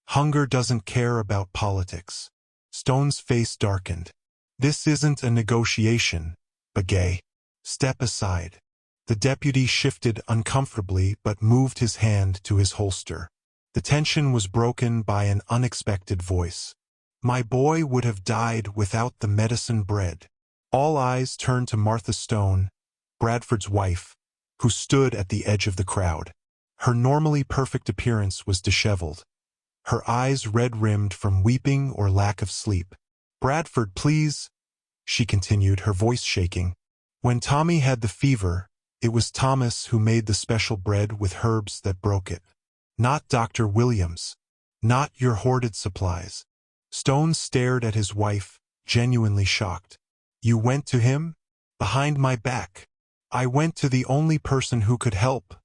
S1: Hunger doesn't care about politics." Stone's face darkened. "This isn't a negotiation, Begay. Step aside." The deputy shifted uncomfortably but moved his hand to his holster. The tension was broken by an unexpected voice. "My boy would have died without the medicine bread." All eyes turned to Martha Stone, Bradford's wife, who stood at the edge of the crowd. Her normally perfect appearance was disheveled, her eyes red-rimmed from weeping or lack of sleep. "Bradford, please," she continued, her voice shaking. "When Tommy had the fever, it was Thomas who made the special bread with herbs that broke it. Not Dr. Williams. Not your hoarded supplies." Stone stared at his wife, genuinely shocked. "You went to him? Behind my back?" "I went to the only person who could help,"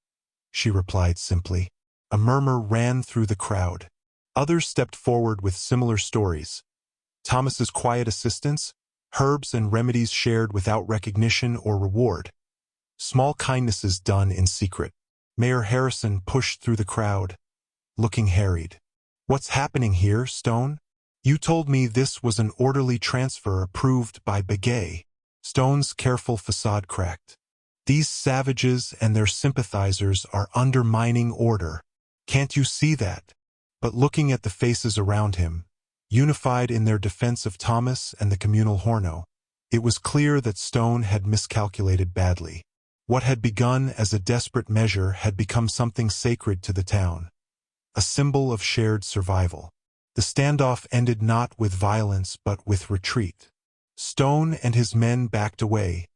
S1: she replied simply. A murmur ran through the crowd. Others stepped forward with similar stories. Thomas's quiet assistance, herbs and remedies shared without recognition or reward. Small kindnesses done in secret. Mayor Harrison pushed through the crowd, looking harried. "What's happening here, Stone? You told me this was an orderly transfer approved by Begay." Stone's careful facade cracked. "These savages and their sympathizers are undermining order. Can't you see that?" But looking at the faces around him, unified in their defense of Thomas and the communal Horno, it was clear that Stone had miscalculated badly. What had begun as a desperate measure had become something sacred to the town, a symbol of shared survival. The standoff ended not with violence but with retreat. Stone and his men backed away,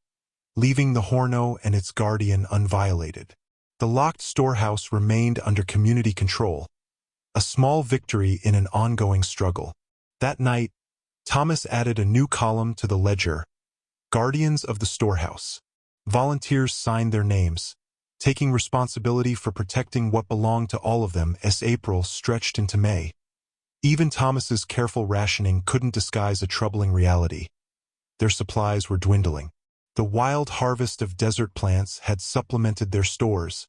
S1: leaving the Horno and its guardian unviolated. The locked storehouse remained under community control, a small victory in an ongoing struggle. That night, Thomas added a new column to the ledger, Guardians of the Storehouse. Volunteers signed their names, taking responsibility for protecting what belonged to all of them as April stretched into May. Even Thomas's careful rationing couldn't disguise a troubling reality. Their supplies were dwindling. The wild harvest of desert plants had supplemented their stores,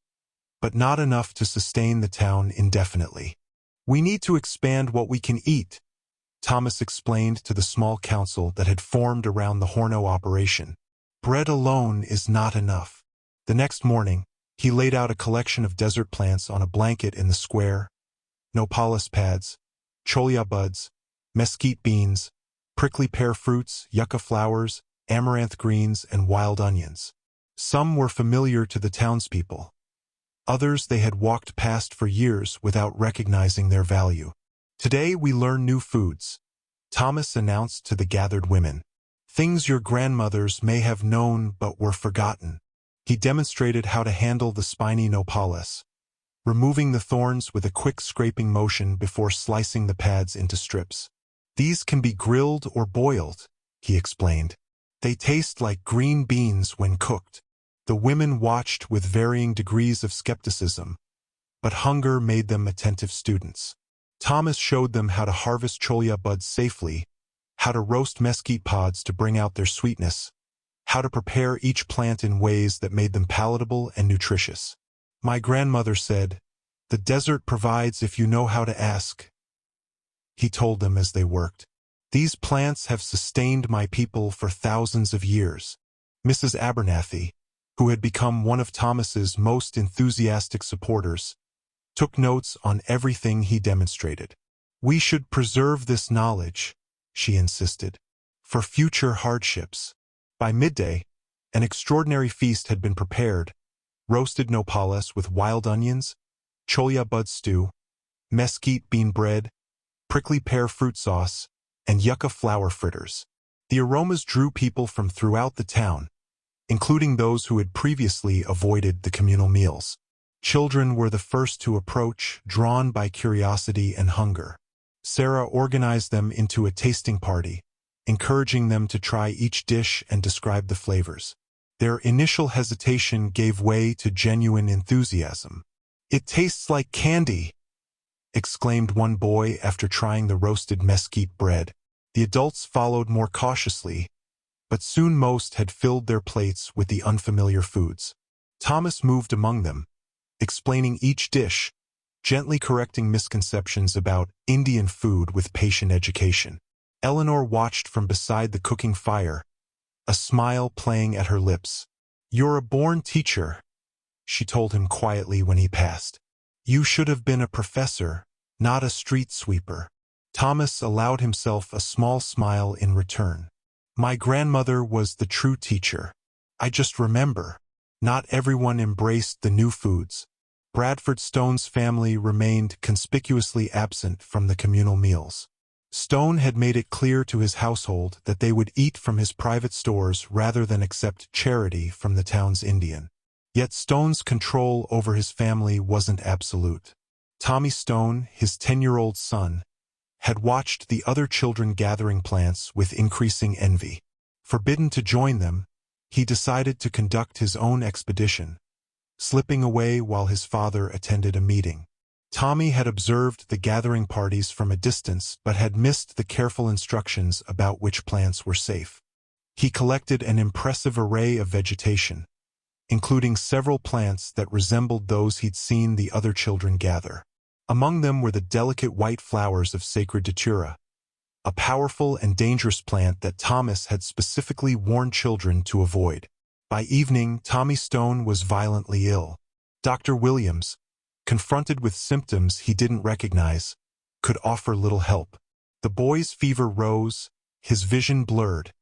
S1: but not enough to sustain the town indefinitely. "We need to expand what we can eat," Thomas explained to the small council that had formed around the Horno operation. "Bread alone is not enough." The next morning, he laid out a collection of desert plants on a blanket in the square: nopales pads, cholla buds, mesquite beans, prickly pear fruits, yucca flowers, amaranth greens, and wild onions. Some were familiar to the townspeople. Others they had walked past for years without recognizing their value. "Today we learn new foods," Thomas announced to the gathered women. "Things your grandmothers may have known but were forgotten." He demonstrated how to handle the spiny nopales, removing the thorns with a quick scraping motion before slicing the pads into strips. "These can be grilled or boiled," he explained. "They taste like green beans when cooked." The women watched with varying degrees of skepticism, but hunger made them attentive students. Thomas showed them how to harvest cholla buds safely, how to roast mesquite pods to bring out their sweetness, how to prepare each plant in ways that made them palatable and nutritious. "My grandmother said, 'The desert provides if you know how to ask,'" he told them as they worked. "These plants have sustained my people for thousands of years." Mrs. Abernathy, who had become one of Thomas's most enthusiastic supporters, took notes on everything he demonstrated. "We should preserve this knowledge," she insisted, "for future hardships." By midday, an extraordinary feast had been prepared: roasted nopales with wild onions, cholla bud stew, mesquite bean bread, prickly pear fruit sauce, and yucca flour fritters. The aromas drew people from throughout the town, including those who had previously avoided the communal meals. Children were the first to approach, drawn by curiosity and hunger. Sarah organized them into a tasting party, encouraging them to try each dish and describe the flavors. Their initial hesitation gave way to genuine enthusiasm. "It tastes like candy," exclaimed one boy after trying the roasted mesquite bread. The adults followed more cautiously, but soon most had filled their plates with the unfamiliar foods. Thomas moved among them, explaining each dish, gently correcting misconceptions about Indian food with patient education. Eleanor watched from beside the cooking fire, a smile playing at her lips. "You're a born teacher," she told him quietly when he passed. "You should have been a professor, not a street sweeper." Thomas allowed himself a small smile in return. "My grandmother was the true teacher. I just remember, not everyone embraced the new foods." Bradford Stone's family remained conspicuously absent from the communal meals. Stone had made it clear to his household that they would eat from his private stores rather than accept charity from the town's Indian. Yet Stone's control over his family wasn't absolute. Tommy Stone, his 10-year-old son, had watched the other children gathering plants with increasing envy. Forbidden to join them, he decided to conduct his own expedition, slipping away while his father attended a meeting. Tommy had observed the gathering parties from a distance but had missed the careful instructions about which plants were safe. He collected an impressive array of vegetation, including several plants that resembled those he'd seen the other children gather. Among them were the delicate white flowers of sacred datura, a powerful and dangerous plant that Thomas had specifically warned children to avoid. By evening, Tommy Stone was violently ill. Dr. Williams, confronted with symptoms he didn't recognize, could offer little help. The boy's fever rose, his vision blurred,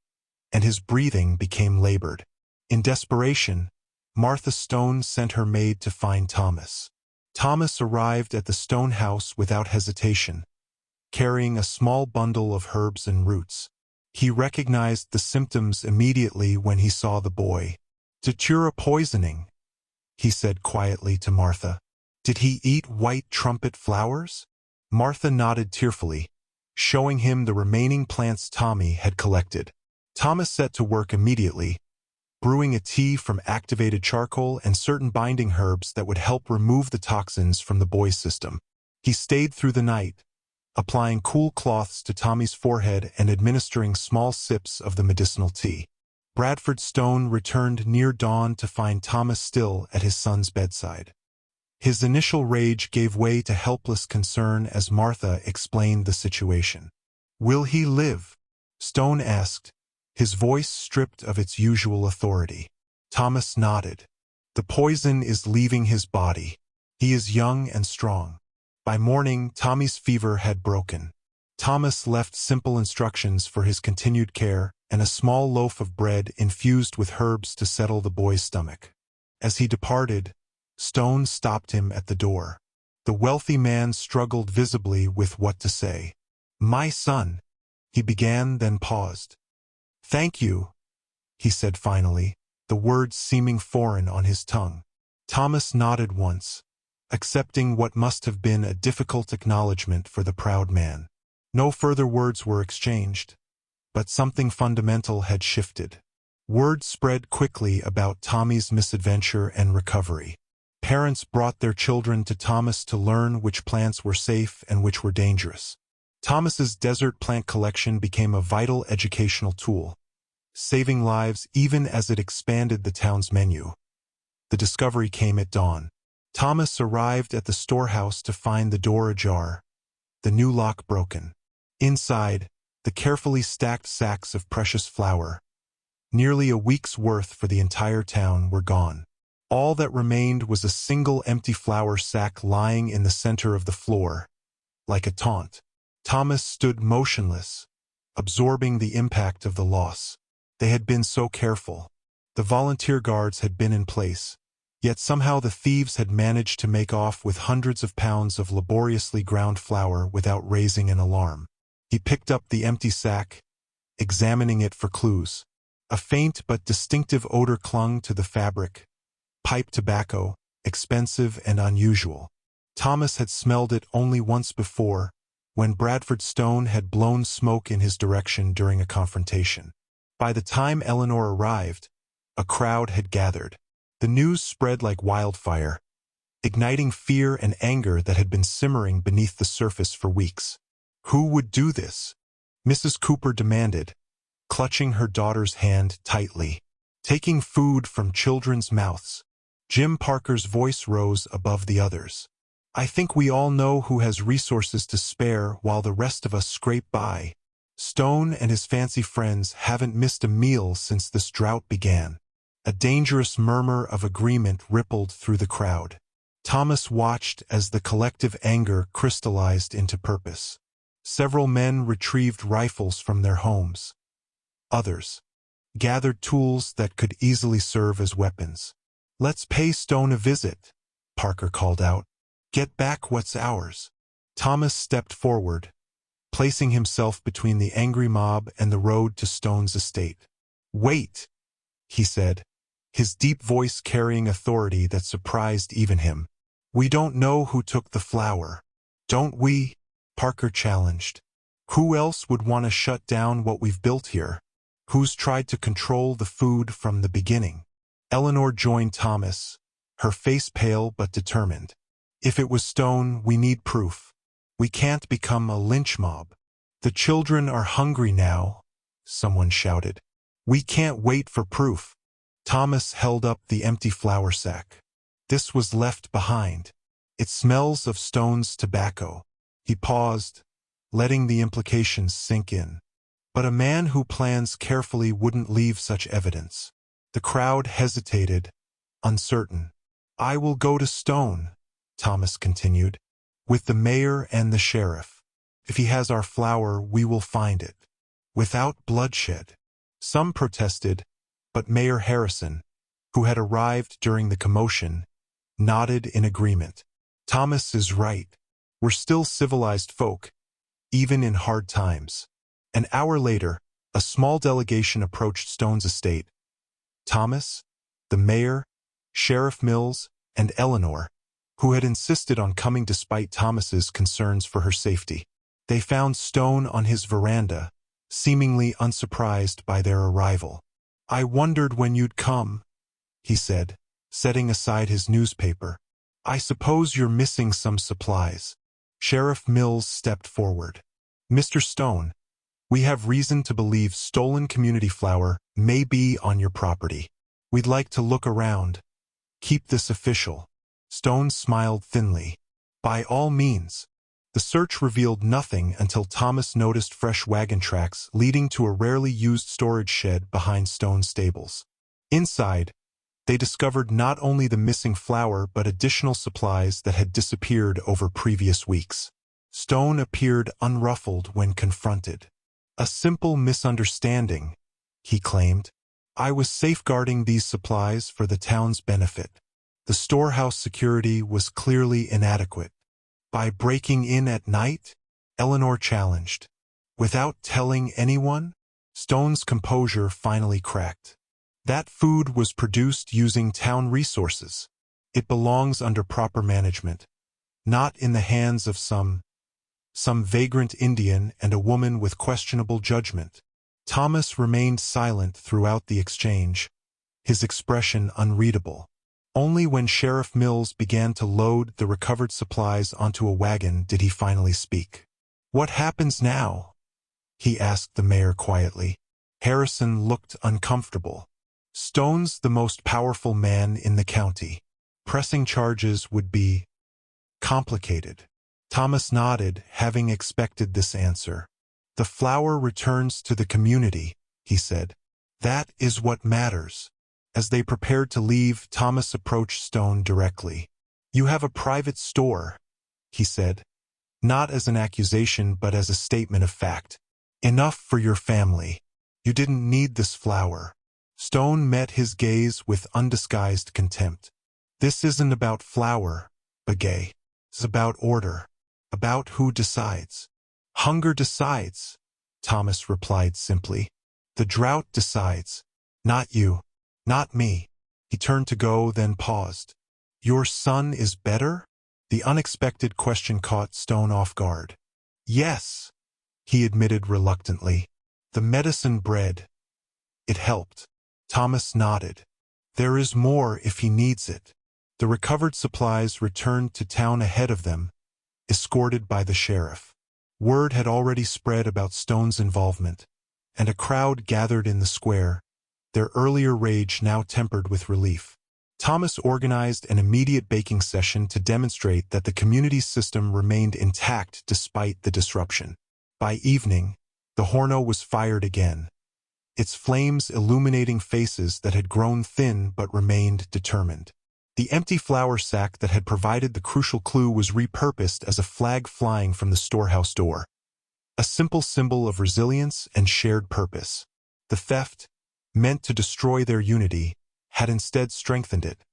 S1: and his breathing became labored. In desperation, Martha Stone sent her maid to find Thomas. Thomas arrived at the Stone house without hesitation, carrying a small bundle of herbs and roots. He recognized the symptoms immediately when he saw the boy. "Datura poisoning," he said quietly to Martha. "Did he eat white trumpet flowers?" Martha nodded tearfully, showing him the remaining plants Tommy had collected. Thomas set to work immediately, brewing a tea from activated charcoal and certain binding herbs that would help remove the toxins from the boy's system. He stayed through the night, applying cool cloths to Tommy's forehead and administering small sips of the medicinal tea. Bradford Stone returned near dawn to find Thomas still at his son's bedside. His initial rage gave way to helpless concern as Martha explained the situation. "Will he live?" Stone asked, his voice stripped of its usual authority. Thomas nodded. "The poison is leaving his body. He is young and strong." By morning, Tommy's fever had broken. Thomas left simple instructions for his continued care and a small loaf of bread infused with herbs to settle the boy's stomach. As he departed, Stone stopped him at the door. The wealthy man struggled visibly with what to say. "My son," he began, then paused. "Thank you," he said finally, the words seeming foreign on his tongue. Thomas nodded once, accepting what must have been a difficult acknowledgement for the proud man. No further words were exchanged, but something fundamental had shifted. Word spread quickly about Tommy's misadventure and recovery. Parents brought their children to Thomas to learn which plants were safe and which were dangerous. Thomas's desert plant collection became a vital educational tool, saving lives even as it expanded the town's menu. The discovery came at dawn. Thomas arrived at the storehouse to find the door ajar, the new lock broken. Inside, the carefully stacked sacks of precious flour, nearly a week's worth for the entire town, were gone. All that remained was a single empty flour sack lying in the center of the floor, like a taunt. Thomas stood motionless, absorbing the impact of the loss. They had been so careful. The volunteer guards had been in place, Yet somehow the thieves had managed to make off with hundreds of pounds of laboriously ground flour without raising an alarm. He picked up the empty sack, examining it for clues. A faint but distinctive odor clung to the fabric. Pipe tobacco, expensive and unusual. Thomas had smelled it only once before, when Bradford Stone had blown smoke in his direction during a confrontation. By the time Eleanor arrived, a crowd had gathered. The news spread like wildfire, igniting fear and anger that had been simmering beneath the surface for weeks. Who would do this? Mrs. Cooper demanded, clutching her daughter's hand tightly. Taking food from children's mouths. Jim Parker's voice rose above the others. I think we all know who has resources to spare while the rest of us scrape by. Stone and his fancy friends haven't missed a meal since this drought began. A dangerous murmur of agreement rippled through the crowd. Thomas watched as the collective anger crystallized into purpose. Several men retrieved rifles from their homes. Others gathered tools that could easily serve as weapons. Let's pay Stone a visit, Parker called out. Get back what's ours. Thomas stepped forward, placing himself between the angry mob and the road to Stone's estate. Wait, he said, his deep voice carrying authority that surprised even him. We don't know who took the flour. Don't we? Parker challenged. Who else would want to shut down what we've built here? Who's tried to control the food from the beginning? Eleanor joined Thomas, her face pale but determined. If it was Stone, we need proof. We can't become a lynch mob. The children are hungry now, someone shouted. We can't wait for proof. Thomas held up the empty flour sack. This was left behind. It smells of Stone's tobacco. He paused, letting the implications sink in. But a man who plans carefully wouldn't leave such evidence. The crowd hesitated, uncertain. I will go to Stone, Thomas continued, with the mayor and the sheriff. If he has our flour, we will find it. Without bloodshed. Some protested, but Mayor Harrison, who had arrived during the commotion, nodded in agreement. Thomas is right. We're still civilized folk, even in hard times. An hour later, a small delegation approached Stone's estate. Thomas, the mayor, Sheriff Mills, and Eleanor, who had insisted on coming despite Thomas's concerns for her safety. They found Stone on his veranda, seemingly unsurprised by their arrival. I wondered when you'd come, he said, setting aside his newspaper. I suppose you're missing some supplies. Sheriff Mills stepped forward. Mr. Stone, we have reason to believe stolen community flour may be on your property. We'd like to look around. Keep this official. Stone smiled thinly. By all means. The search revealed nothing until Thomas noticed fresh wagon tracks leading to a rarely used storage shed behind Stone's stables. Inside, they discovered not only the missing flour but additional supplies that had disappeared over previous weeks. Stone appeared unruffled when confronted. A simple misunderstanding, he claimed. I was safeguarding these supplies for the town's benefit. The storehouse security was clearly inadequate. By breaking in at night? Eleanor challenged. Without telling anyone? Stone's composure finally cracked. That food was produced using town resources. It belongs under proper management, not in the hands of some vagrant Indian and a woman with questionable judgment. Thomas remained silent throughout the exchange, his expression unreadable. Only when Sheriff Mills began to load the recovered supplies onto a wagon did he finally speak. What happens now? He asked the mayor quietly. Harrison looked uncomfortable. Stone's the most powerful man in the county. Pressing charges would be complicated. Thomas nodded, having expected this answer. The flour returns to the community, he said. That is what matters. As they prepared to leave, Thomas approached Stone directly. You have a private store, he said, not as an accusation but as a statement of fact. Enough for your family. You didn't need this flour. Stone met his gaze with undisguised contempt. This isn't about flour, Begay. It's about order, about who decides. Hunger decides, Thomas replied simply. The drought decides. Not you. Not me. He turned to go, then paused. Your son is better? The unexpected question caught Stone off guard. Yes, he admitted reluctantly. The medicine bread. It helped. Thomas nodded. There is more if he needs it. The recovered supplies returned to town ahead of them, escorted by the sheriff. Word had already spread about Stone's involvement, and a crowd gathered in the square, their earlier rage now tempered with relief. Thomas organized an immediate baking session to demonstrate that the community's system remained intact despite the disruption. By evening, the horno was fired again, its flames illuminating faces that had grown thin but remained determined. The empty flour sack that had provided the crucial clue was repurposed as a flag flying from the storehouse door, a simple symbol of resilience and shared purpose. The theft, meant to destroy their unity, had instead strengthened it.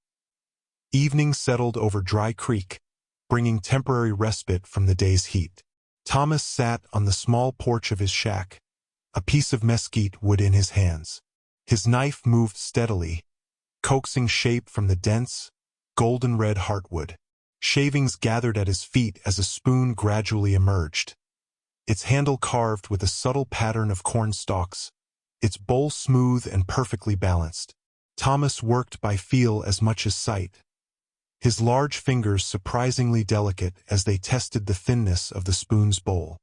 S1: Evening settled over Dry Creek, bringing temporary respite from the day's heat. Thomas sat on the small porch of his shack, a piece of mesquite wood in his hands. His knife moved steadily, coaxing shape from the dense, golden-red heartwood. Shavings gathered at his feet as a spoon gradually emerged, its handle carved with a subtle pattern of corn stalks, its bowl smooth and perfectly balanced. Thomas worked by feel as much as sight, his large fingers surprisingly delicate as they tested the thinness of the spoon's bowl.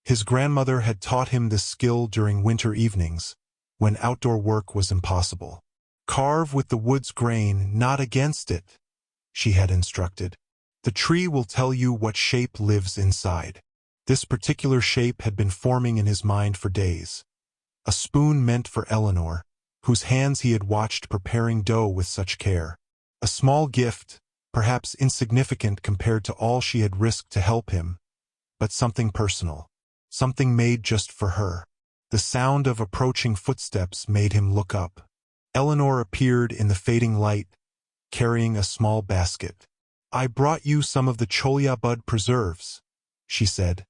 S1: His grandmother had taught him this skill during winter evenings, when outdoor work was impossible. Carve with the wood's grain, not against it, she had instructed. The tree will tell you what shape lives inside. This particular shape had been forming in his mind for days. A spoon meant for Eleanor, whose hands he had watched preparing dough with such care. A small gift, perhaps insignificant compared to all she had risked to help him, but something personal, something made just for her. The sound of approaching footsteps made him look up. Eleanor appeared in the fading light, carrying a small basket. I brought you some of the cholla bud preserves, she said,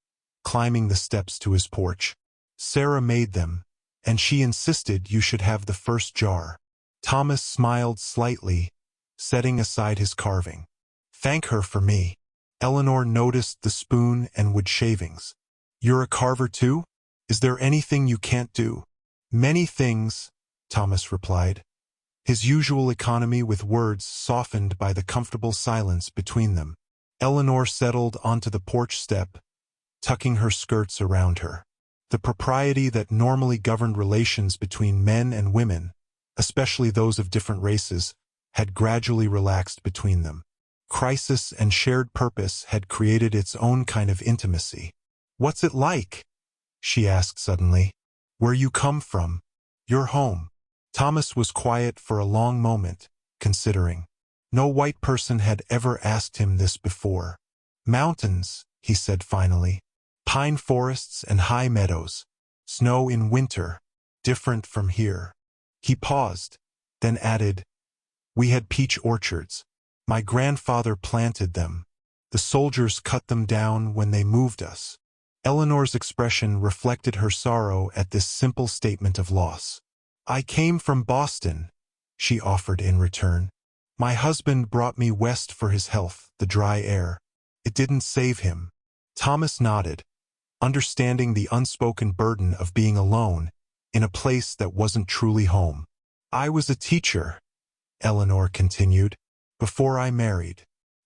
S1: climbing the steps to his porch. Sarah made them, and she insisted you should have the first jar. Thomas smiled slightly, setting aside his carving. Thank her for me. Eleanor noticed the spoon and wood shavings. You're a carver too? Is there anything you can't do? Many things, Thomas replied, his usual economy with words softened by the comfortable silence between them. Eleanor settled onto the porch step, tucking her skirts around her. The propriety that normally governed relations between men and women, especially those of different races, had gradually relaxed between them. Crisis and shared purpose had created its own kind of intimacy. What's it like? She asked suddenly. Where you come from? Your home. Thomas was quiet for a long moment, considering. No white person had ever asked him this before. Mountains, he said finally. Pine forests and high meadows. Snow in winter, different from here. He paused, then added, We had peach orchards. My grandfather planted them. The soldiers cut them down when they moved us. Eleanor's expression reflected her sorrow at this simple statement of loss. I came from Boston, she offered in return. My husband brought me west for his health, the dry air. It didn't save him. Thomas nodded, understanding the unspoken burden of being alone in a place that wasn't truly home. I was a teacher, Eleanor continued, before I married.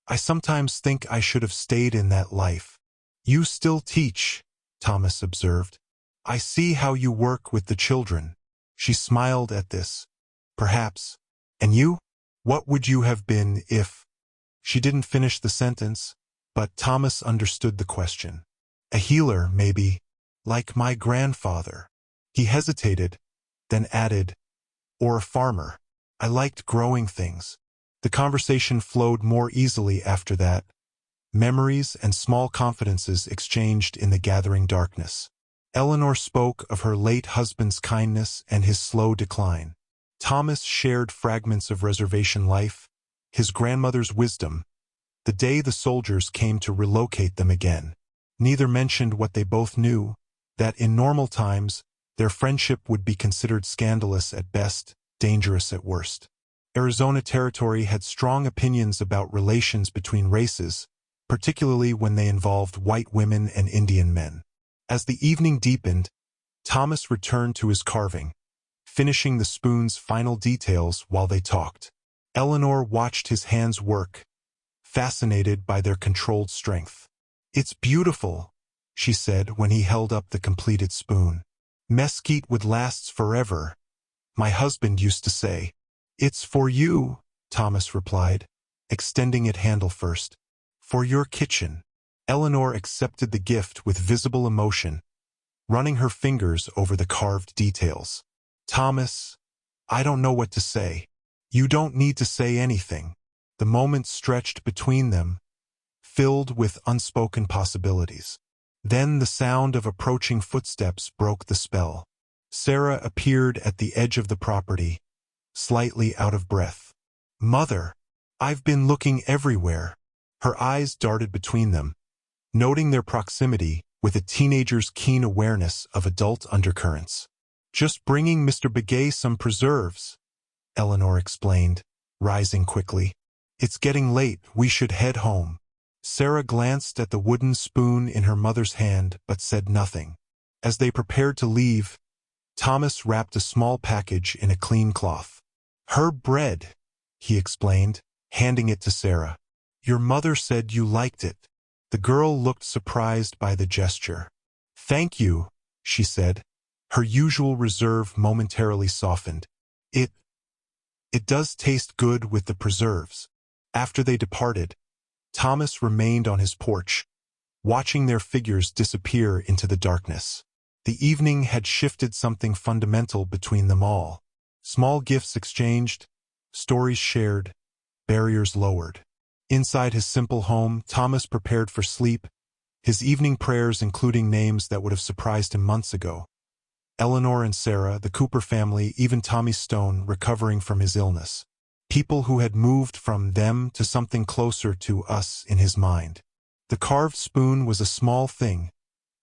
S1: I sometimes think I should have stayed in that life. You still teach, Thomas observed. I see how you work with the children. She smiled at this. Perhaps. And you? What would you have been if... She didn't finish the sentence, but Thomas understood the question. A healer, maybe, like my grandfather. He hesitated, then added, or a farmer. I liked growing things. The conversation flowed more easily after that. Memories and small confidences exchanged in the gathering darkness. Eleanor spoke of her late husband's kindness and his slow decline. Thomas shared fragments of reservation life, his grandmother's wisdom, the day the soldiers came to relocate them again. Neither mentioned what they both knew, that in normal times, their friendship would be considered scandalous at best, dangerous at worst. Arizona Territory had strong opinions about relations between races, particularly when they involved white women and Indian men. As the evening deepened, Thomas returned to his carving, finishing the spoon's final details while they talked. Eleanor watched his hands work, fascinated by their controlled strength. "It's beautiful," she said when he held up the completed spoon. "Mesquite would last forever, my husband used to say." "It's for you," Thomas replied, extending it handle first. "For your kitchen." Eleanor accepted the gift with visible emotion, running her fingers over the carved details. "Thomas, I don't know what to say." "You don't need to say anything." The moment stretched between them, filled with unspoken possibilities. Then the sound of approaching footsteps broke the spell. Sarah appeared at the edge of the property, slightly out of breath. "Mother, I've been looking everywhere." Her eyes darted between them, noting their proximity with a teenager's keen awareness of adult undercurrents. "Just bringing Mr. Begay some preserves," Eleanor explained, rising quickly. "It's getting late, we should head home." Sarah glanced at the wooden spoon in her mother's hand but said nothing. As they prepared to leave, Thomas wrapped a small package in a clean cloth. "Her bread," he explained, handing it to Sarah. "Your mother said you liked it." The girl looked surprised by the gesture. "Thank you," she said, her usual reserve momentarily softened. It does taste good with the preserves." After they departed, Thomas remained on his porch, watching their figures disappear into the darkness. The evening had shifted something fundamental between them all. Small gifts exchanged, stories shared, barriers lowered. Inside his simple home, Thomas prepared for sleep, his evening prayers including names that would have surprised him months ago. Eleanor and Sarah, the Cooper family, even Tommy Stone recovering from his illness. People who had moved from them to something closer to us in his mind. The carved spoon was a small thing,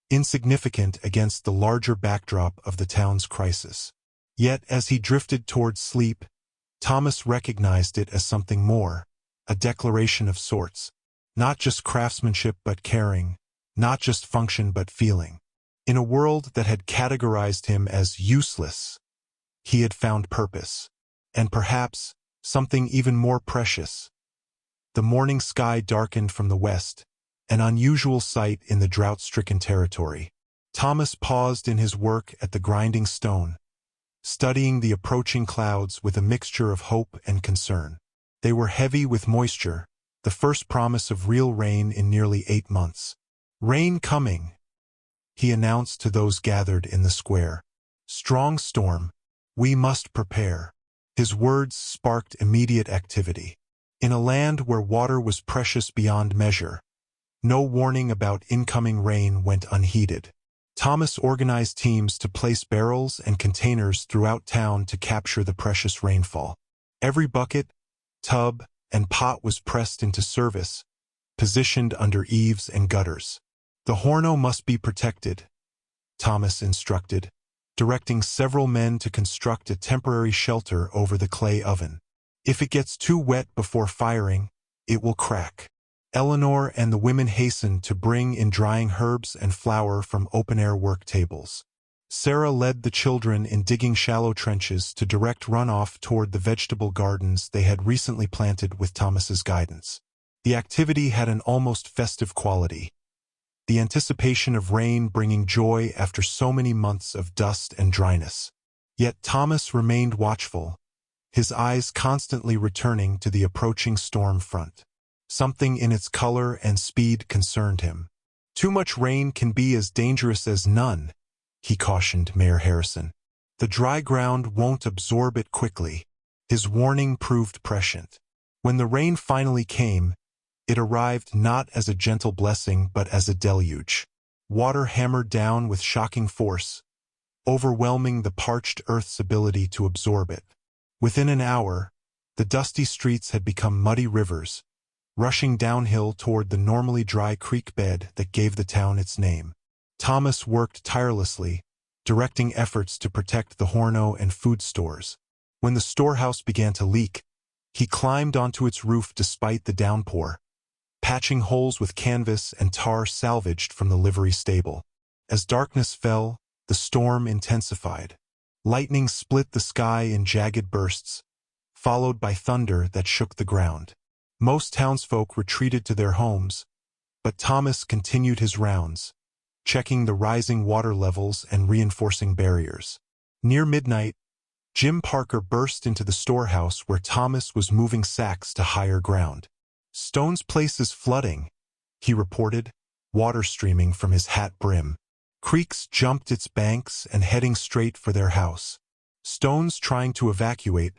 S1: insignificant against the larger backdrop of the town's crisis. Yet as he drifted towards sleep, Thomas recognized it as something more, a declaration of sorts. Not just craftsmanship but caring, not just function but feeling. In a world that had categorized him as useless, he had found purpose. And perhaps something even more precious. The morning sky darkened from the west, an unusual sight in the drought-stricken territory. Thomas paused in his work at the grinding stone, studying the approaching clouds with a mixture of hope and concern. They were heavy with moisture, the first promise of real rain in nearly 8 months. "Rain coming," he announced to those gathered in the square. "Strong storm. We must prepare." His words sparked immediate activity. In a land where water was precious beyond measure, no warning about incoming rain went unheeded. Thomas organized teams to place barrels and containers throughout town to capture the precious rainfall. Every bucket, tub, and pot was pressed into service, positioned under eaves and gutters. "The Horno must be protected," Thomas instructed, directing several men to construct a temporary shelter over the clay oven. "If it gets too wet before firing, it will crack." Eleanor and the women hastened to bring in drying herbs and flour from open-air work tables. Sarah led the children in digging shallow trenches to direct runoff toward the vegetable gardens they had recently planted with Thomas's guidance. The activity had an almost festive quality, the anticipation of rain bringing joy after so many months of dust and dryness. Yet Thomas remained watchful, his eyes constantly returning to the approaching storm front. Something in its color and speed concerned him. "Too much rain can be as dangerous as none," he cautioned Mayor Harrison. "The dry ground won't absorb it quickly." His warning proved prescient. When the rain finally came, it arrived not as a gentle blessing but as a deluge. Water hammered down with shocking force, overwhelming the parched earth's ability to absorb it. Within an hour, The dusty streets had become muddy rivers, rushing downhill toward the normally dry creek bed that gave the town its name. Thomas worked tirelessly, directing efforts to protect the Horno and food stores. When the storehouse began to leak, he climbed onto its roof despite the downpour, patching holes with canvas and tar salvaged from the livery stable. As darkness fell, the storm intensified. Lightning split the sky in jagged bursts, followed by thunder that shook the ground. Most townsfolk retreated to their homes, but Thomas continued his rounds, checking the rising water levels and reinforcing barriers. Near midnight, Jim Parker burst into the storehouse where Thomas was moving sacks to higher ground. "Stone's place is flooding," he reported, water streaming from his hat brim. Creeks jumped its banks and heading straight for their house. Stone's trying to evacuate,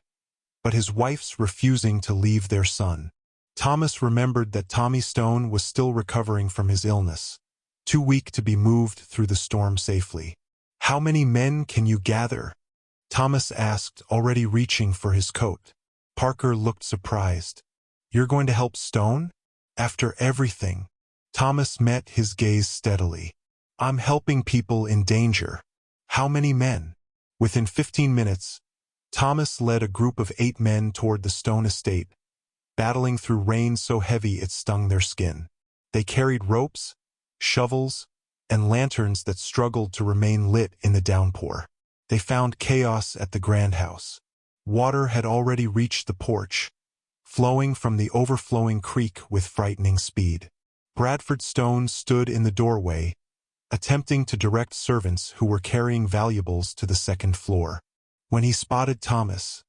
S1: but his wife's refusing to leave their son. Thomas remembered that Tommy Stone was still recovering from his illness, too weak to be moved through the storm safely. "How many men can you gather?" Thomas asked, already reaching for his coat. Parker looked surprised. "You're going to help Stone? After everything?" Thomas met his gaze steadily. "I'm helping people in danger." "How many men?" Within 15 minutes, Thomas led a group of 8 men toward the Stone estate, battling through rain so heavy it stung their skin. They carried ropes, shovels, and lanterns that struggled to remain lit in the downpour. They found chaos at the grand house. Water had already reached the porch, flowing from the overflowing creek with frightening speed. Bradford Stone stood in the doorway, attempting to direct servants who were carrying valuables to the second floor. When he spotted Thomas,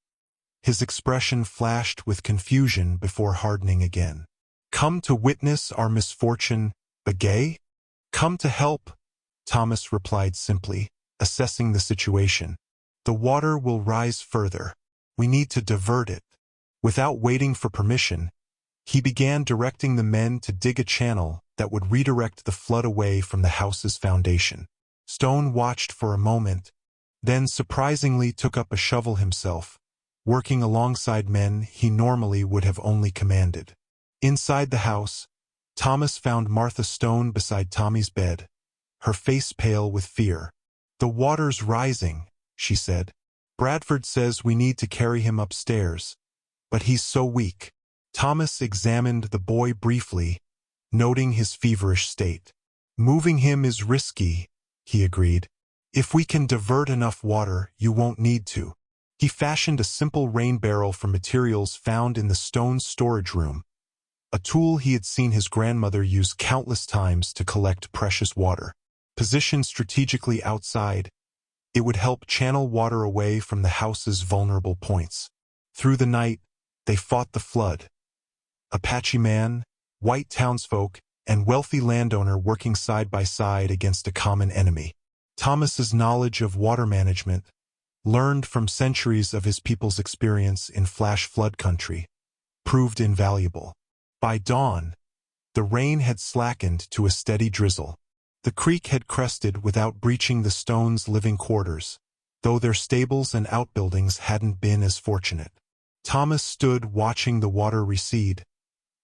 S1: his expression flashed with confusion before hardening again. "Come to witness our misfortune, Begay?" "Come to help," Thomas replied simply, assessing the situation. "The water will rise further. We need to divert it." Without waiting for permission, he began directing the men to dig a channel that would redirect the flood away from the house's foundation. Stone watched for a moment, then surprisingly took up a shovel himself, working alongside men he normally would have only commanded. Inside the house, Thomas found Martha Stone beside Tommy's bed, her face pale with fear. "The water's rising," she said. "Bradford says we need to carry him upstairs, but he's so weak." Thomas examined the boy briefly, noting his feverish state. "Moving him is risky," he agreed. "If we can divert enough water, you won't need to." He fashioned a simple rain barrel from materials found in the Stone's storage room, a tool he had seen his grandmother use countless times to collect precious water. Positioned strategically outside, it would help channel water away from the house's vulnerable points. Through the night, they fought the flood. Apache man, white townsfolk, and wealthy landowner working side by side against a common enemy. Thomas's knowledge of water management, learned from centuries of his people's experience in flash flood country, proved invaluable. By dawn, the rain had slackened to a steady drizzle. The creek had crested without breaching the Stones' living quarters, though their stables and outbuildings hadn't been as fortunate. Thomas stood watching the water recede,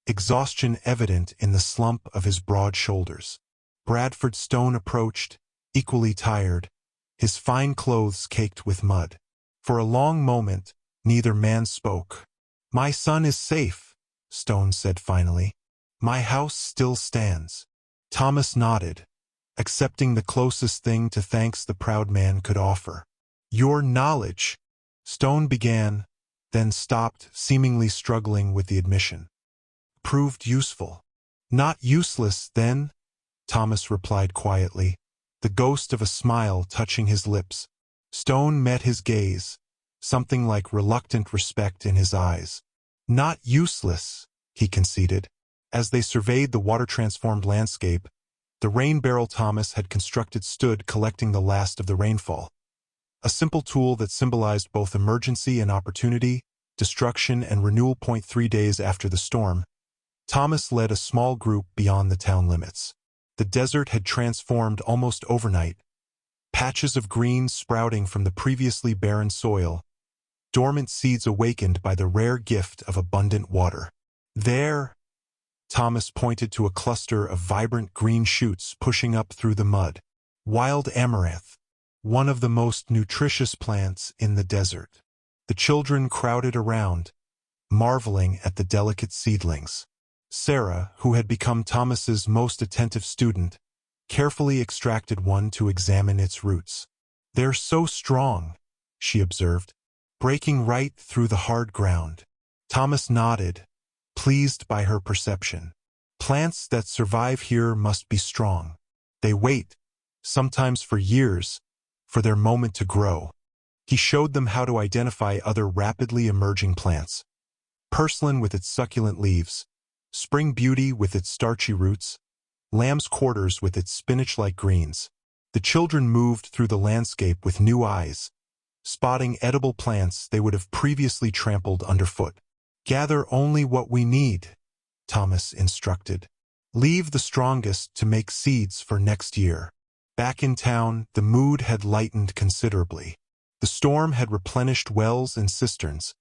S1: exhaustion evident in the slump of his broad shoulders. Bradford Stone approached, equally tired, his fine clothes caked with mud. For a long moment, neither man spoke. "My son is safe," Stone said finally. "My house still stands." Thomas nodded, accepting the closest thing to thanks the proud man could offer. "Your knowledge," Stone began, then stopped, seemingly struggling with the admission. "Proved useful." "Not useless, then," Thomas replied quietly, the ghost of a smile touching his lips. Stone met his gaze, something like reluctant respect in his eyes. "Not useless," he conceded. As they surveyed the water-transformed landscape, the rain barrel Thomas had constructed stood collecting the last of the rainfall. A simple tool that symbolized both emergency and opportunity, destruction and renewal. 3 days after the storm, Thomas led a small group beyond the town limits. The desert had transformed almost overnight, patches of green sprouting from the previously barren soil, dormant seeds awakened by the rare gift of abundant water. There, Thomas pointed to a cluster of vibrant green shoots pushing up through the mud. Wild amaranth, one of the most nutritious plants in the desert. The children crowded around, marveling at the delicate seedlings. Sarah, who had become Thomas's most attentive student, carefully extracted one to examine its roots. "They're so strong," she observed, "breaking right through the hard ground." Thomas nodded, pleased by her perception. "Plants that survive here must be strong. They wait, sometimes for years, for their moment to grow." He showed them how to identify other rapidly emerging plants. Purslane with its succulent leaves, spring beauty with its starchy roots, lamb's quarters with its spinach-like greens. The children moved through the landscape with new eyes, spotting edible plants they would have previously trampled underfoot. "Gather only what we need," Thomas instructed. "Leave the strongest to make seeds for next year." Back in town, the mood had lightened considerably. The storm had replenished wells and cisterns,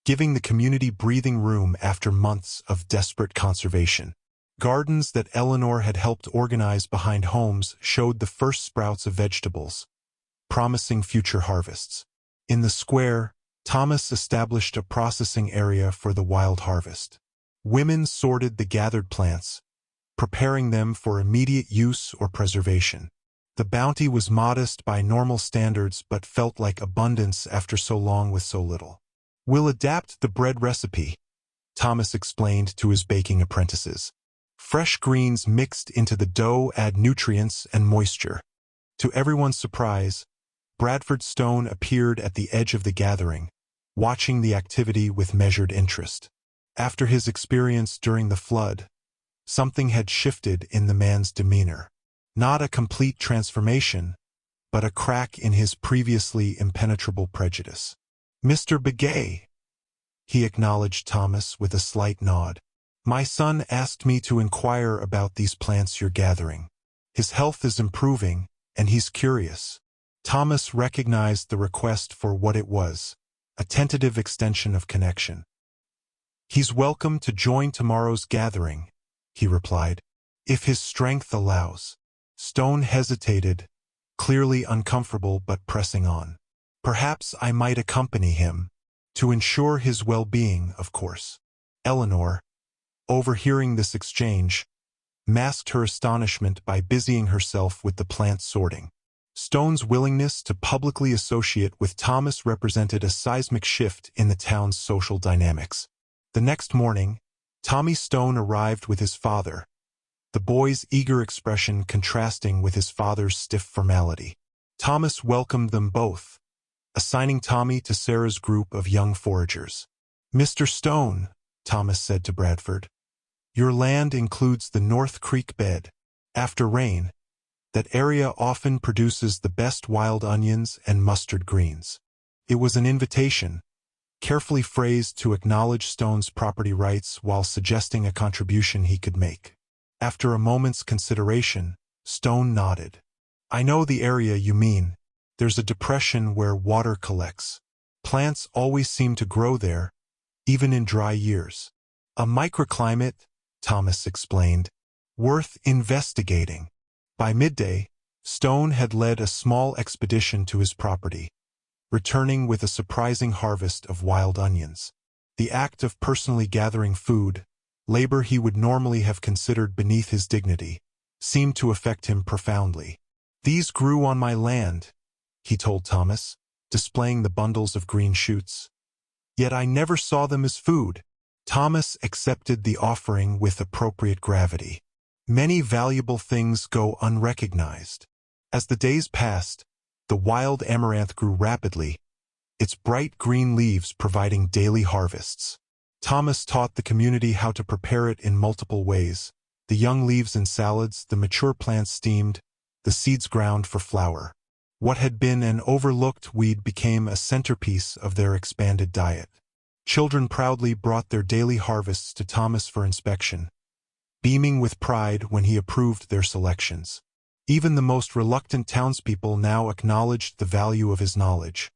S1: giving the community breathing room after months of desperate conservation. Gardens that Eleanor had helped organize behind homes showed the first sprouts of vegetables, promising future harvests. In the square, Thomas established a processing area for the wild harvest. Women sorted the gathered plants, preparing them for immediate use or preservation. The bounty was modest by normal standards but felt like abundance after so long with so little. "We'll adapt the bread recipe," Thomas explained to his baking apprentices. "Fresh greens mixed into the dough add nutrients and moisture." To everyone's surprise, Bradford Stone appeared at the edge of the gathering, watching the activity with measured interest. After his experience during the flood, something had shifted in the man's demeanor. Not a complete transformation, but a crack in his previously impenetrable prejudice. "Mr. Begay," he acknowledged Thomas with a slight nod. "My son asked me to inquire about these plants you're gathering. His health is improving, and he's curious." Thomas recognized the request for what it was, a tentative extension of connection. "He's welcome to join tomorrow's gathering," he replied, "if his strength allows." Stone hesitated, clearly uncomfortable but pressing on. "Perhaps I might accompany him, to ensure his well-being, of course." Eleanor, overhearing this exchange, masked her astonishment by busying herself with the plant sorting. Stone's willingness to publicly associate with Thomas represented a seismic shift in the town's social dynamics. The next morning, Tommy Stone arrived with his father, the boy's eager expression contrasting with his father's stiff formality. Thomas welcomed them both, assigning Tommy to Sarah's group of young foragers. "Mr. Stone," Thomas said to Bradford, "your land includes the North Creek bed. After rain, that area often produces the best wild onions and mustard greens." It was an invitation, carefully phrased to acknowledge Stone's property rights while suggesting a contribution he could make. After a moment's consideration, Stone nodded. "I know the area you mean. There's a depression where water collects. Plants always seem to grow there, even in dry years. A microclimate," Thomas explained, "worth investigating." By midday, Stone had led a small expedition to his property, returning with a surprising harvest of wild onions. The act of personally gathering food, labor he would normally have considered beneath his dignity, seemed to affect him profoundly. "These grew on my land," he told Thomas, displaying the bundles of green shoots. "Yet I never saw them as food." Thomas accepted the offering with appropriate gravity. Many valuable things go unrecognized. As the days passed, the wild amaranth grew rapidly, its bright green leaves providing daily harvests. Thomas taught the community how to prepare it in multiple ways: the young leaves in salads, the mature plants steamed, the seeds ground for flour. What had been an overlooked weed became a centerpiece of their expanded diet. Children proudly brought their daily harvests to Thomas for inspection, beaming with pride when he approved their selections. Even the most reluctant townspeople now acknowledged the value of his knowledge,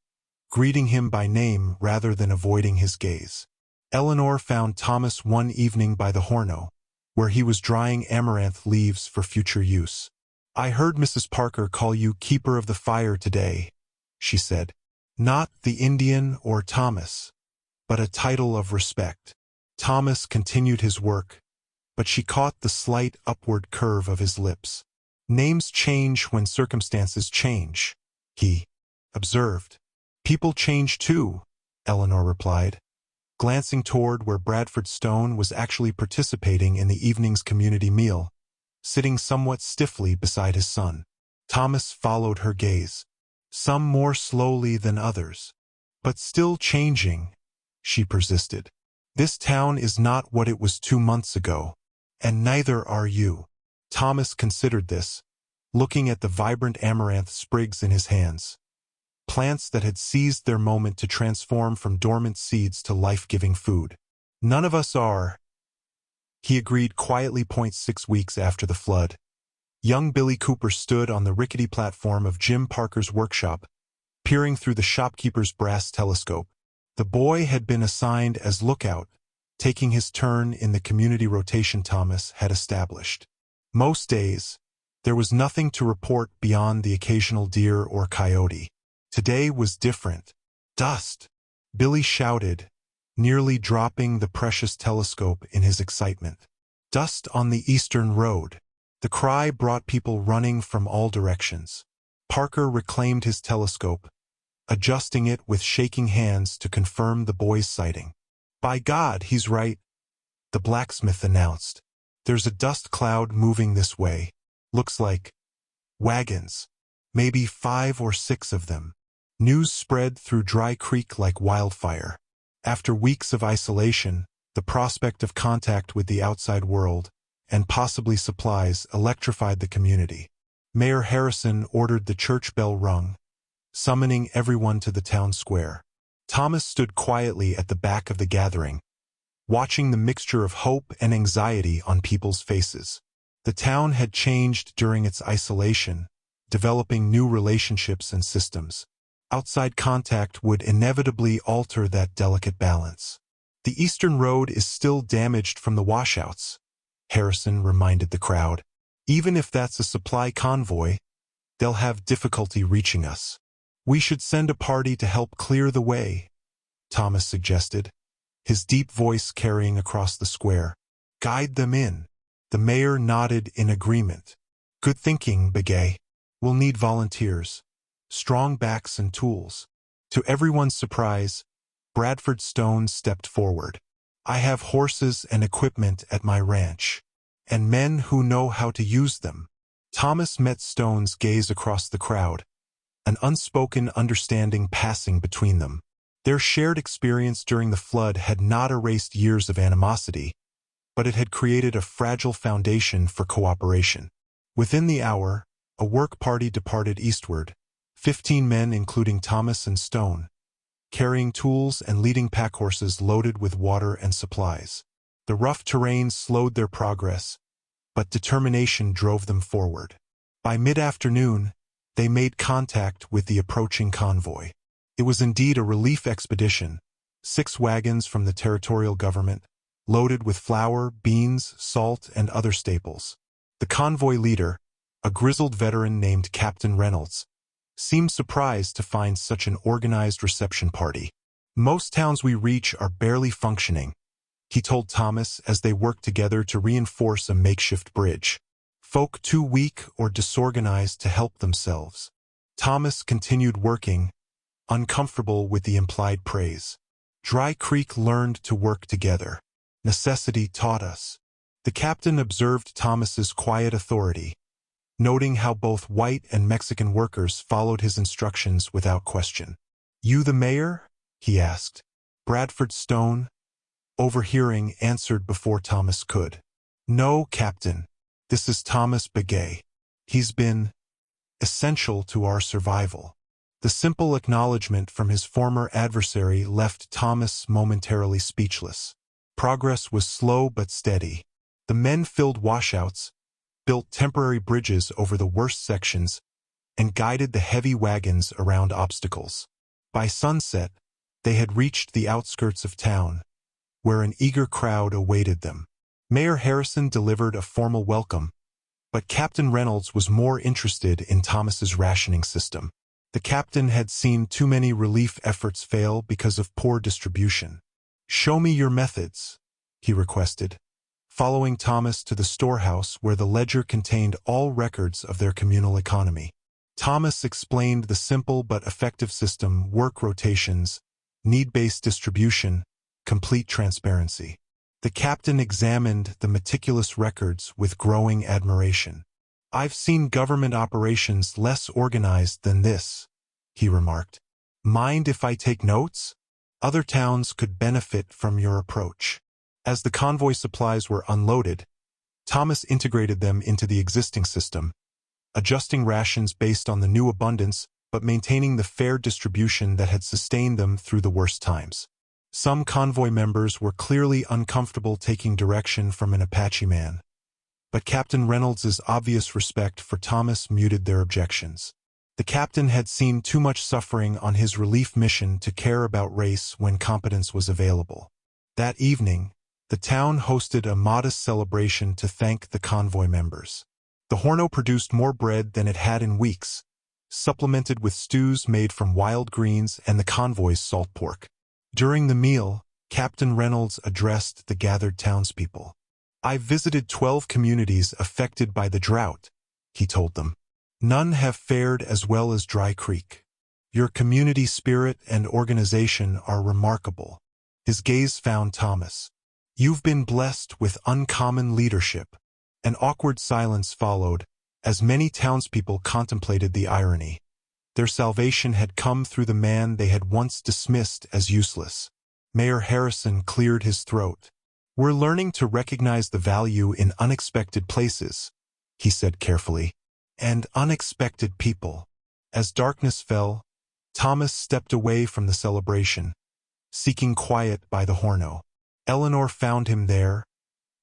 S1: greeting him by name rather than avoiding his gaze. Eleanor found Thomas one evening by the Horno, where he was drying amaranth leaves for future use. "I heard Mrs. Parker call you Keeper of the Fire today," she said. "Not the Indian or Thomas, but a title of respect." Thomas continued his work, but she caught the slight upward curve of his lips. "Names change when circumstances change," he observed. "People change too," Eleanor replied, glancing toward where Bradford Stone was actually participating in the evening's community meal, sitting somewhat stiffly beside his son. Thomas followed her gaze, some more slowly than others. "But still changing," she persisted. "This town is not what it was 2 months ago, and neither are you." Thomas considered this, looking at the vibrant amaranth sprigs in his hands, plants that had seized their moment to transform from dormant seeds to life-giving food. "None of us are," he agreed quietly. 6 weeks after the flood, young Billy Cooper stood on the rickety platform of Jim Parker's workshop, peering through the shopkeeper's brass telescope. The boy had been assigned as lookout, taking his turn in the community rotation Thomas had established. Most days, there was nothing to report beyond the occasional deer or coyote. Today was different. "Dust!" Billy shouted, nearly dropping the precious telescope in his excitement. "Dust on the eastern road." The cry brought people running from all directions. Parker reclaimed his telescope, adjusting it with shaking hands to confirm the boy's sighting. "By God, he's right," the blacksmith announced. "There's a dust cloud moving this way. Looks like wagons. Maybe 5 or 6 of them." News spread through Dry Creek like wildfire. After weeks of isolation, the prospect of contact with the outside world, and possibly supplies, electrified the community. Mayor Harrison ordered the church bell rung, summoning everyone to the town square. Thomas stood quietly at the back of the gathering, watching the mixture of hope and anxiety on people's faces. The town had changed during its isolation, developing new relationships and systems. Outside contact would inevitably alter that delicate balance. "The Eastern Road is still damaged from the washouts," Harrison reminded the crowd. "Even if that's a supply convoy, they'll have difficulty reaching us." "We should send a party to help clear the way," Thomas suggested, his deep voice carrying across the square. "Guide them in." The mayor nodded in agreement. "Good thinking, Begay. We'll need volunteers, strong backs and tools." To everyone's surprise, Bradford Stone stepped forward. "I have horses and equipment at my ranch, and men who know how to use them." Thomas met Stone's gaze across the crowd, an unspoken understanding passing between them. Their shared experience during the flood had not erased years of animosity, but it had created a fragile foundation for cooperation. Within the hour, a work party departed eastward, 15 men including Thomas and Stone, carrying tools and leading packhorses loaded with water and supplies. The rough terrain slowed their progress, but determination drove them forward. By mid-afternoon, they made contact with the approaching convoy. It was indeed a relief expedition, 6 wagons from the territorial government, loaded with flour, beans, salt, and other staples. The convoy leader, a grizzled veteran named Captain Reynolds, seemed surprised to find such an organized reception party. "Most towns we reach are barely functioning," he told Thomas as they worked together to reinforce a makeshift bridge. "Folk too weak or disorganized to help themselves." Thomas continued working, uncomfortable with the implied praise. Dry Creek learned to work together. Necessity taught us. The captain observed Thomas's quiet authority, noting how both white and Mexican workers followed his instructions without question. "You the mayor?" he asked. Bradford Stone, overhearing, answered before Thomas could. "No, Captain. This is Thomas Begay. He's been essential to our survival." The simple acknowledgement from his former adversary left Thomas momentarily speechless. Progress was slow but steady. The men filled washouts, built temporary bridges over the worst sections, and guided the heavy wagons around obstacles. By sunset, they had reached the outskirts of town, where an eager crowd awaited them. Mayor Harrison delivered a formal welcome, but Captain Reynolds was more interested in Thomas's rationing system. The captain had seen too many relief efforts fail because of poor distribution. "Show me your methods," he requested, following Thomas to the storehouse where the ledger contained all records of their communal economy. Thomas explained the simple but effective system: work rotations, need-based distribution, complete transparency. The captain examined the meticulous records with growing admiration. "I've seen government operations less organized than this," he remarked. "Mind if I take notes? Other towns could benefit from your approach." As the convoy supplies were unloaded, Thomas integrated them into the existing system, adjusting rations based on the new abundance but maintaining the fair distribution that had sustained them through the worst times. Some convoy members were clearly uncomfortable taking direction from an Apache man, but Captain Reynolds's obvious respect for Thomas muted their objections. The captain had seen too much suffering on his relief mission to care about race when competence was available. That evening, the town hosted a modest celebration to thank the convoy members. The Horno produced more bread than it had in weeks, supplemented with stews made from wild greens and the convoy's salt pork. During the meal, Captain Reynolds addressed the gathered townspeople. "I've visited 12 communities affected by the drought," he told them. "None have fared as well as Dry Creek. Your community spirit and organization are remarkable." His gaze found Thomas. "You've been blessed with uncommon leadership." An awkward silence followed, as many townspeople contemplated the irony. Their salvation had come through the man they had once dismissed as useless. Mayor Harrison cleared his throat. "We're learning to recognize the value in unexpected places," he said carefully, "and unexpected people." As darkness fell, Thomas stepped away from the celebration, seeking quiet by the Horno. Eleanor found him there,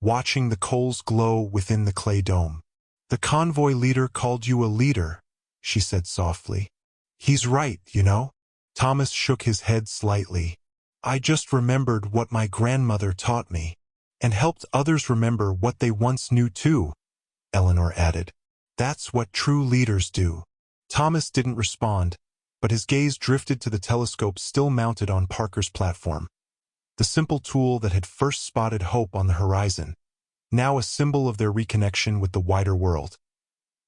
S1: watching the coals glow within the clay dome. "The convoy leader called you a leader," she said softly. "He's right, you know." Thomas shook his head slightly. "I just remembered what my grandmother taught me, and helped others remember what they once knew too," Eleanor added. "That's what true leaders do." Thomas didn't respond, but his gaze drifted to the telescope still mounted on Parker's platform. The simple tool that had first spotted hope on the horizon, now a symbol of their reconnection with the wider world.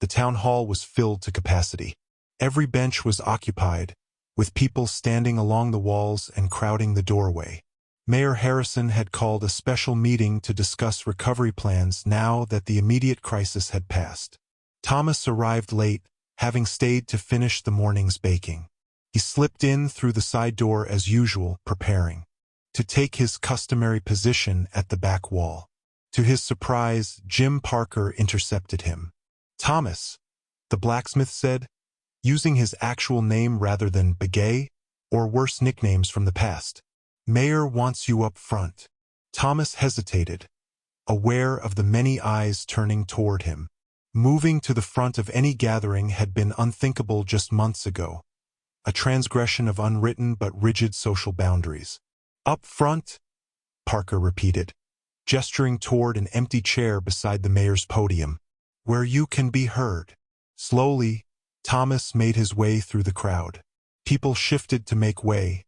S1: The town hall was filled to capacity. Every bench was occupied, with people standing along the walls and crowding the doorway. Mayor Harrison had called a special meeting to discuss recovery plans now that the immediate crisis had passed. Thomas arrived late, having stayed to finish the morning's baking. He slipped in through the side door as usual, preparing to take his customary position at the back wall. To his surprise, Jim Parker intercepted him. "Thomas," the blacksmith said, using his actual name rather than Begay, or worse nicknames from the past. "Mayor wants you up front." Thomas hesitated, aware of the many eyes turning toward him. Moving to the front of any gathering had been unthinkable just months ago, a transgression of unwritten but rigid social boundaries. "Up front," Parker repeated, gesturing toward an empty chair beside the mayor's podium, "where you can be heard." Slowly, Thomas made his way through the crowd. People shifted to make way,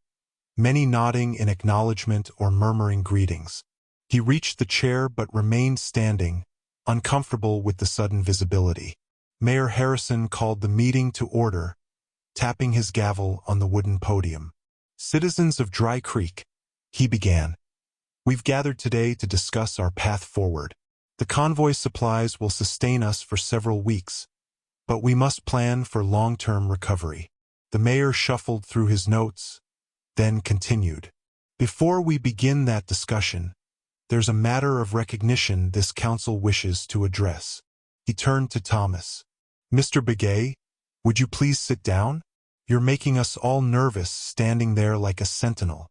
S1: many nodding in acknowledgement or murmuring greetings. He reached the chair but remained standing, uncomfortable with the sudden visibility. Mayor Harrison called the meeting to order, tapping his gavel on the wooden podium. "Citizens of Dry Creek," he began, "we've gathered today to discuss our path forward. The convoy supplies will sustain us for several weeks, but we must plan for long-term recovery." The mayor shuffled through his notes, then continued. "Before we begin that discussion, there's a matter of recognition this council wishes to address." He turned to Thomas. "Mr. Begay, would you please sit down? You're making us all nervous standing there like a sentinel."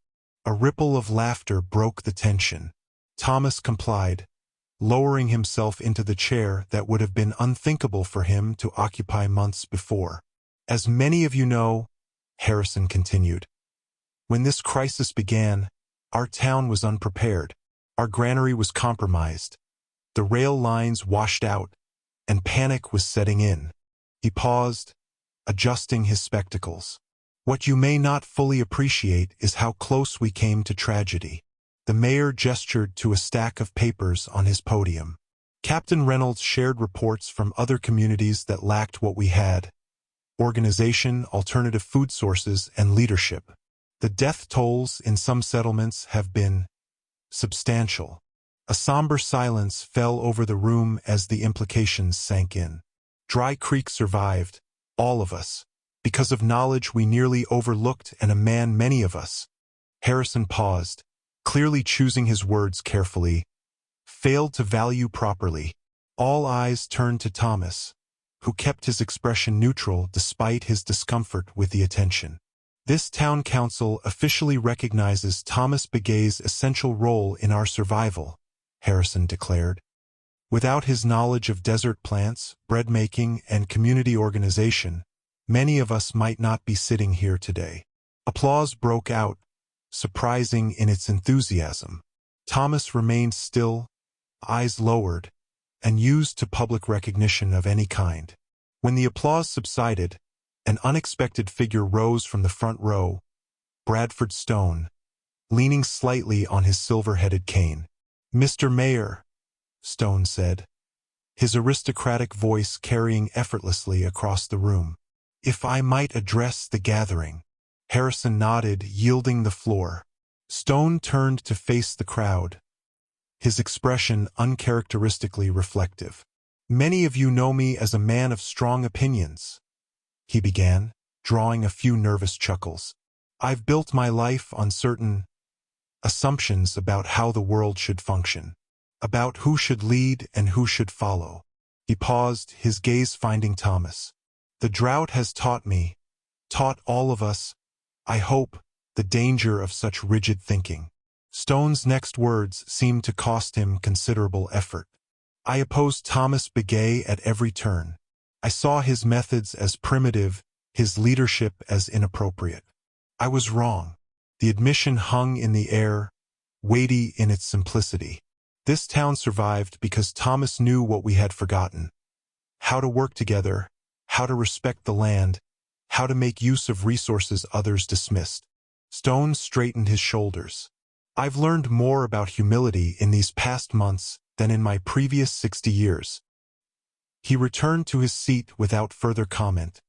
S1: A ripple of laughter broke the tension. Thomas complied, lowering himself into the chair that would have been unthinkable for him to occupy months before. "As many of you know, Harrison continued. When this crisis began, our town was unprepared. Our granary was compromised. The rail lines washed out, and panic was setting in. He paused, adjusting his spectacles. What you may not fully appreciate is how close we came to tragedy. The mayor gestured to a stack of papers on his podium. Captain Reynolds shared reports from other communities that lacked what we had: organization, alternative food sources, and leadership. The death tolls in some settlements have been substantial. A somber silence fell over the room as the implications sank in. Dry Creek survived, all of us, because of knowledge we nearly overlooked and a man many of us. Harrison paused, clearly choosing his words carefully, failed to value properly. All eyes turned to Thomas, who kept his expression neutral despite his discomfort with the attention. This town council officially recognizes Thomas Begay's essential role in our survival, Harrison declared. Without his knowledge of desert plants, bread-making, and community organization, many of us might not be sitting here today. Applause broke out, surprising in its enthusiasm. Thomas remained still, eyes lowered, and used to public recognition of any kind. When the applause subsided, an unexpected figure rose from the front row, Bradford Stone, leaning slightly on his silver-headed cane. "Mr. Mayor," Stone said, his aristocratic voice carrying effortlessly across the room, "if I might address the gathering." Harrison nodded, yielding the floor. Stone turned to face the crowd, his expression uncharacteristically reflective. "Many of you know me as a man of strong opinions," he began, drawing a few nervous chuckles. "I've built my life on certain assumptions about how the world should function, about who should lead and who should follow." He paused, his gaze finding Thomas. "The drought has taught me, taught all of us, I hope, the danger of such rigid thinking." Stone's next words seemed to cost him considerable effort. "I opposed Thomas Begay at every turn. I saw his methods as primitive, his leadership as inappropriate. I was wrong." The admission hung in the air, weighty in its simplicity. This town survived because Thomas knew what we had forgotten: how to work together, how to respect the land, how to make use of resources others dismissed. Stone straightened his shoulders. "I've learned more about humility in these past months than in my previous 60 years. He returned to his seat without further comment,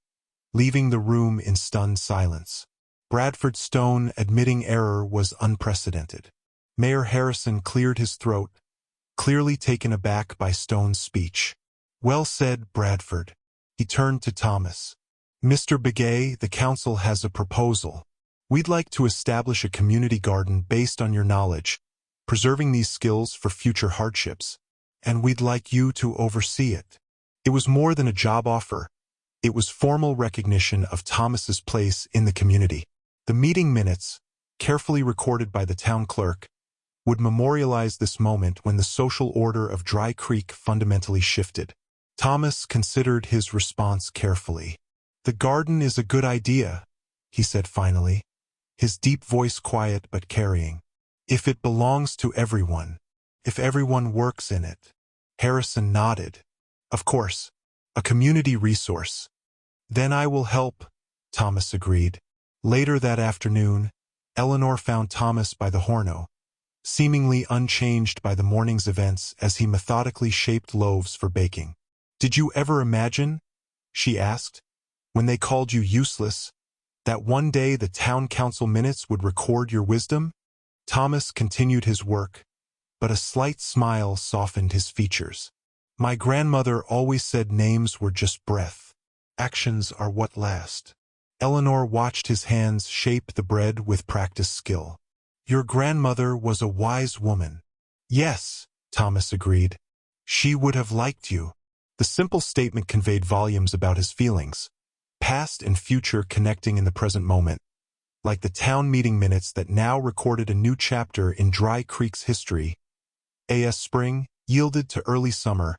S1: leaving the room in stunned silence. Bradford Stone admitting error was unprecedented. Mayor Harrison cleared his throat, clearly taken aback by Stone's speech. "Well said, Bradford." He turned to Thomas. "Mr. Begay, the council has a proposal. We'd like to establish a community garden based on your knowledge, preserving these skills for future hardships, and we'd like you to oversee it." It was more than a job offer. It was formal recognition of Thomas's place in the community. The meeting minutes, carefully recorded by the town clerk, would memorialize this moment when the social order of Dry Creek fundamentally shifted. Thomas considered his response carefully. "The garden is a good idea," he said finally, his deep voice quiet but carrying. "If it belongs to everyone, if everyone works in it." Harrison nodded. "Of course, a community resource." "Then I will help," Thomas agreed. Later that afternoon, Eleanor found Thomas by the Horno, seemingly unchanged by the morning's events as he methodically shaped loaves for baking. "Did you ever imagine," she asked, "when they called you useless, that one day the town council minutes would record your wisdom?" Thomas continued his work, but a slight smile softened his features. "My grandmother always said names were just breath. Actions are what last." Eleanor watched his hands shape the bread with practiced skill. "Your grandmother was a wise woman." "Yes," Thomas agreed. "She would have liked you." The simple statement conveyed volumes about his feelings, past and future connecting in the present moment, like the town meeting minutes that now recorded a new chapter in Dry Creek's history. As spring yielded to early summer,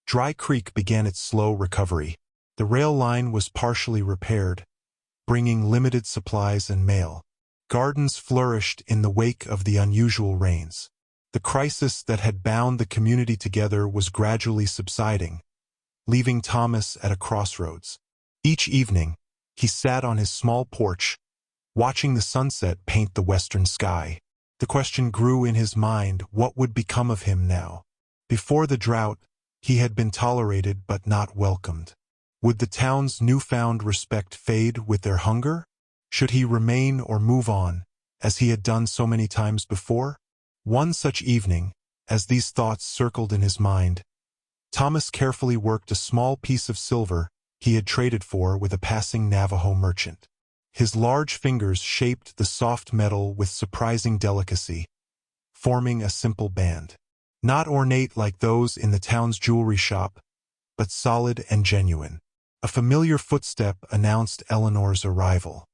S1: Dry Creek began its slow recovery. The rail line was partially repaired, bringing limited supplies and mail. Gardens flourished in the wake of the unusual rains. The crisis that had bound the community together was gradually subsiding, leaving Thomas at a crossroads. Each evening, he sat on his small porch, watching the sunset paint the western sky. The question grew in his mind, what would become of him now? Before the drought, he had been tolerated but not welcomed. Would the town's newfound respect fade with their hunger? Should he remain or move on, as he had done so many times before? One such evening, as these thoughts circled in his mind, Thomas carefully worked a small piece of silver he had traded for with a passing Navajo merchant. His large fingers shaped the soft metal with surprising delicacy, forming a simple band. Not ornate like those in the town's jewelry shop, but solid and genuine. A familiar footstep announced Eleanor's arrival.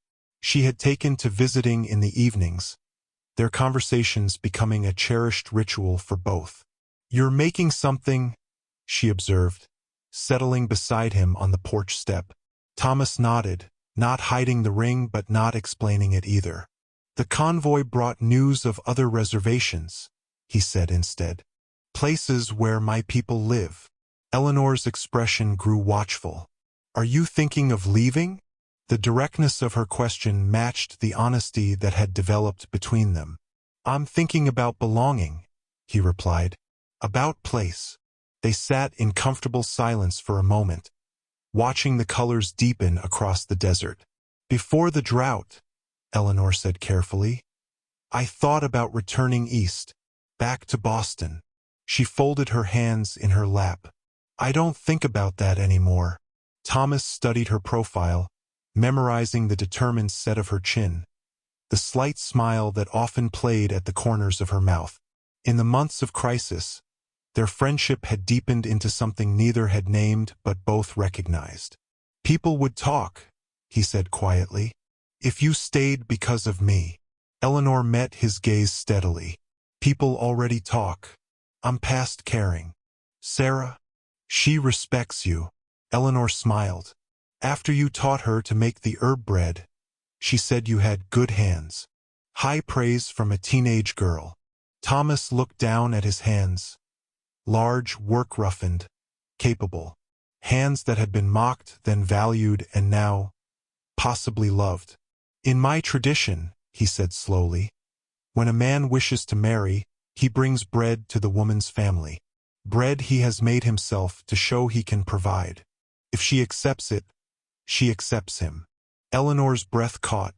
S1: She had taken to visiting in the evenings, their conversations becoming a cherished ritual for both. "You're making something," she observed, settling beside him on the porch step. Thomas nodded, not hiding the ring but not explaining it either. "The convoy brought news of other reservations," he said instead. "Places where my people live." Eleanor's expression grew watchful. "Are you thinking of leaving?" The directness of her question matched the honesty that had developed between them. "I'm thinking about belonging," he replied. "About place." They sat in comfortable silence for a moment, watching the colors deepen across the desert. "Before the drought," Eleanor said carefully, "I thought about returning east, back to Boston." She folded her hands in her lap. "I don't think about that anymore." Thomas studied her profile, memorizing the determined set of her chin, the slight smile that often played at the corners of her mouth. In the months of crisis, their friendship had deepened into something neither had named but both recognized. "People would talk," he said quietly, "if you stayed because of me." Eleanor met his gaze steadily. "People already talk. I'm past caring." "Sarah?" "She respects you." Eleanor smiled. "After you taught her to make the herb bread, she said you had good hands." High praise from a teenage girl. Thomas looked down at his hands. Large, work-roughened, capable. Hands that had been mocked, then valued, and now, possibly loved. "In my tradition," he said slowly, "when a man wishes to marry, he brings bread to the woman's family. Bread he has made himself to show he can provide. If she accepts it, she accepts him." Eleanor's breath caught,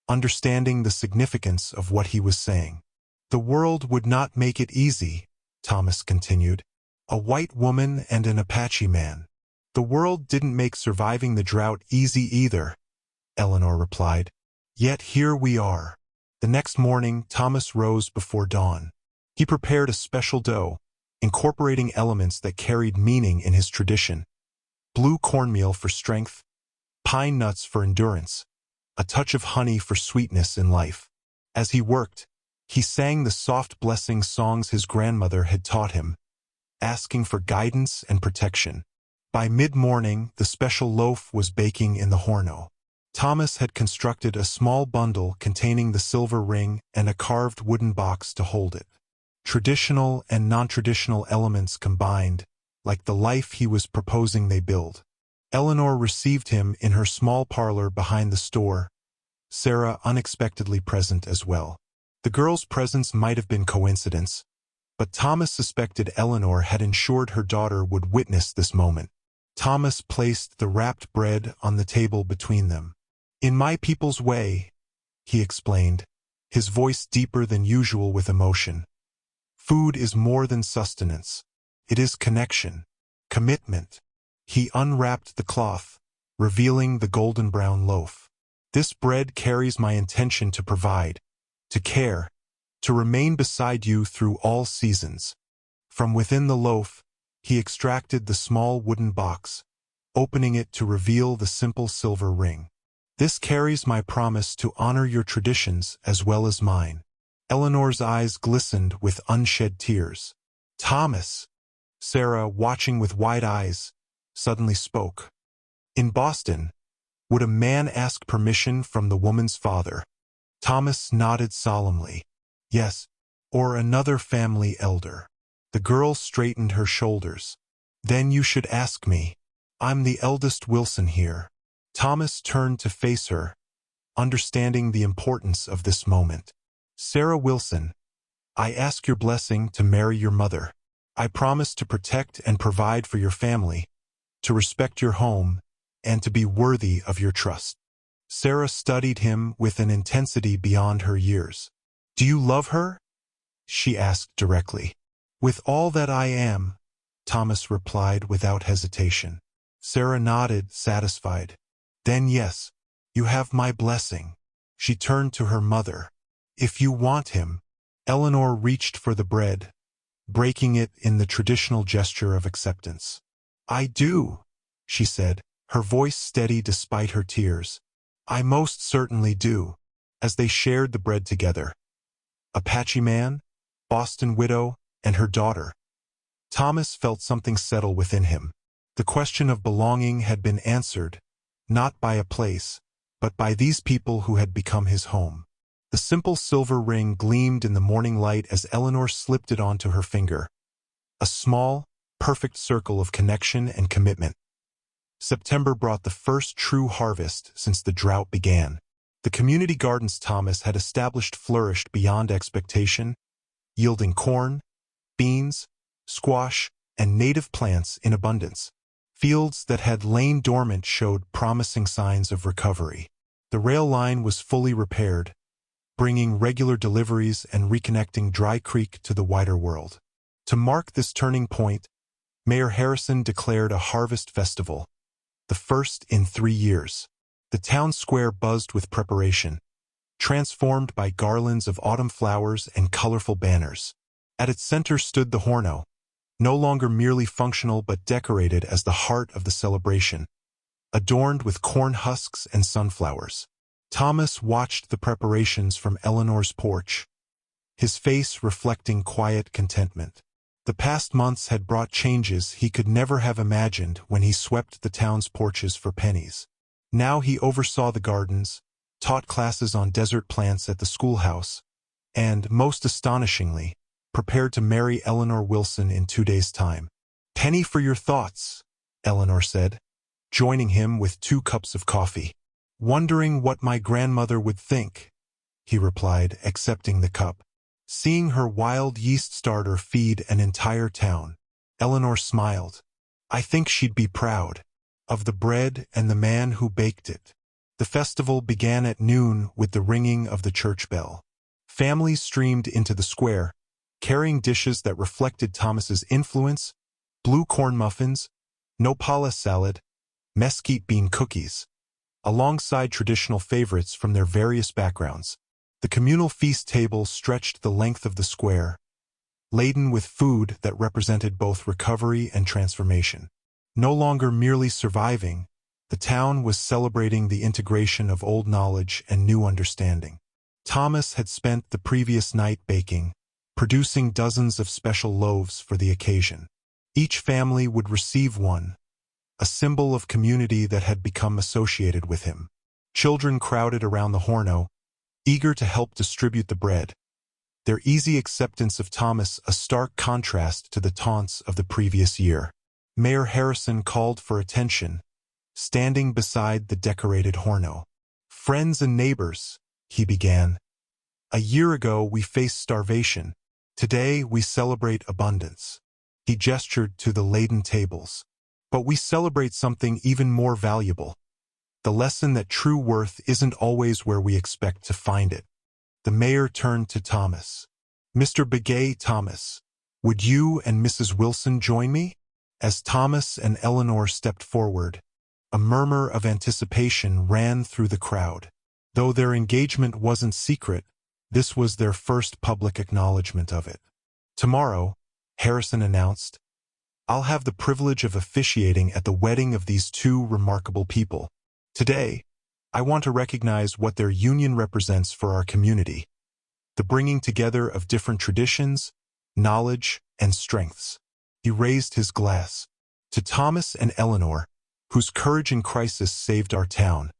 S1: understanding the significance of what he was saying. "The world would not make it easy," Thomas continued. "A white woman and an Apache man." "The world didn't make surviving the drought easy either," Eleanor replied. "Yet here we are." The next morning, Thomas rose before dawn. He prepared a special dough, incorporating elements that carried meaning in his tradition. Blue cornmeal for strength, pine nuts for endurance, a touch of honey for sweetness in life. As he worked, he sang the soft blessing songs his grandmother had taught him, asking for guidance and protection. By mid-morning, the special loaf was baking in the horno. Thomas had constructed a small bundle containing the silver ring and a carved wooden box to hold it. Traditional and non-traditional elements combined, like the life he was proposing they build. Eleanor received him in her small parlor behind the store, Sarah unexpectedly present as well. The girl's presence might have been coincidence, but Thomas suspected Eleanor had ensured her daughter would witness this moment. Thomas placed the wrapped bread on the table between them. "In my people's way," he explained, his voice deeper than usual with emotion, "food is more than sustenance. It is connection, commitment." He unwrapped the cloth, revealing the golden brown loaf. "This bread carries my intention to provide, to care, to remain beside you through all seasons." From within the loaf, he extracted the small wooden box, opening it to reveal the simple silver ring. "This carries my promise to honor your traditions as well as mine." Eleanor's eyes glistened with unshed tears. "Thomas!" Sarah, watching with wide eyes, suddenly spoke. "In Boston, Would a man ask permission from the woman's father? Thomas nodded solemnly. Yes, or another family elder. The girl straightened her shoulders. Then you should ask me. I'm the eldest Wilson here. Thomas turned to face her, understanding the importance of this moment. Sarah Wilson, I ask your blessing to marry your mother. I promise to protect and provide for your family, to respect your home, and to be worthy of your trust. Sarah studied him with an intensity beyond her years. Do you love her? She asked directly. With all that I am, Thomas replied without hesitation. Sarah nodded, satisfied. Then yes, you have my blessing. She turned to her mother. If you want him. Eleanor reached for the bread, breaking it in the traditional gesture of acceptance. I do, she said, her voice steady despite her tears. I most certainly do. As they shared the bread together. Apache man, Boston widow, and her daughter. Thomas felt something settle within him. The question of belonging had been answered, not by a place, but by these people who had become his home. The simple silver ring gleamed in the morning light as Eleanor slipped it onto her finger. A small, perfect circle of connection and commitment. September brought the first true harvest since the drought began. The community gardens Thomas had established flourished beyond expectation, yielding corn, beans, squash, and native plants in abundance. Fields that had lain dormant showed promising signs of recovery. The rail line was fully repaired, bringing regular deliveries and reconnecting Dry Creek to the wider world. To mark this turning point, Mayor Harrison declared a harvest festival, the first in 3 years. The town square buzzed with preparation, transformed by garlands of autumn flowers and colorful banners. At its center stood the Horno, no longer merely functional but decorated as the heart of the celebration, adorned with corn husks and sunflowers. Thomas watched the preparations from Eleanor's porch, his face reflecting quiet contentment. The past months had brought changes he could never have imagined when he swept the town's porches for pennies. Now he oversaw the gardens, taught classes on desert plants at the schoolhouse, and, most astonishingly, prepared to marry Eleanor Wilson in 2 days' time. Penny for your thoughts, Eleanor said, joining him with 2 cups of coffee. Wondering what my grandmother would think, he replied, accepting the cup. Seeing her wild yeast starter feed an entire town, Eleanor smiled. I think she'd be proud of the bread and the man who baked it. The festival began at noon with the ringing of the church bell. Families streamed into the square, carrying dishes that reflected Thomas's influence: blue corn muffins, nopala salad, mesquite bean cookies, alongside traditional favorites from their various backgrounds. The communal feast table stretched the length of the square, laden with food that represented both recovery and transformation. No longer merely surviving, the town was celebrating the integration of old knowledge and new understanding. Thomas had spent the previous night baking, producing dozens of special loaves for the occasion. Each family would receive one, a symbol of community that had become associated with him. Children crowded around the Horno, eager to help distribute the bread, their easy acceptance of Thomas a stark contrast to the taunts of the previous year. Mayor Harrison called for attention, standing beside the decorated Horno. Friends and neighbors, he began. A year ago we faced starvation. Today we celebrate abundance. He gestured to the laden tables. But we celebrate something even more valuable. The lesson that true worth isn't always where we expect to find it. The mayor turned to Thomas. Mr. Begay, Thomas, would you and Mrs. Wilson join me? As Thomas and Eleanor stepped forward, a murmur of anticipation ran through the crowd. Though their engagement wasn't secret, this was their first public acknowledgement of it. Tomorrow, Harrison announced, I'll have the privilege of officiating at the wedding of these 2 remarkable people. Today, I want to recognize what their union represents for our community, the bringing together of different traditions, knowledge, and strengths. He raised his glass. To Thomas and Eleanor, whose courage in crisis saved our town.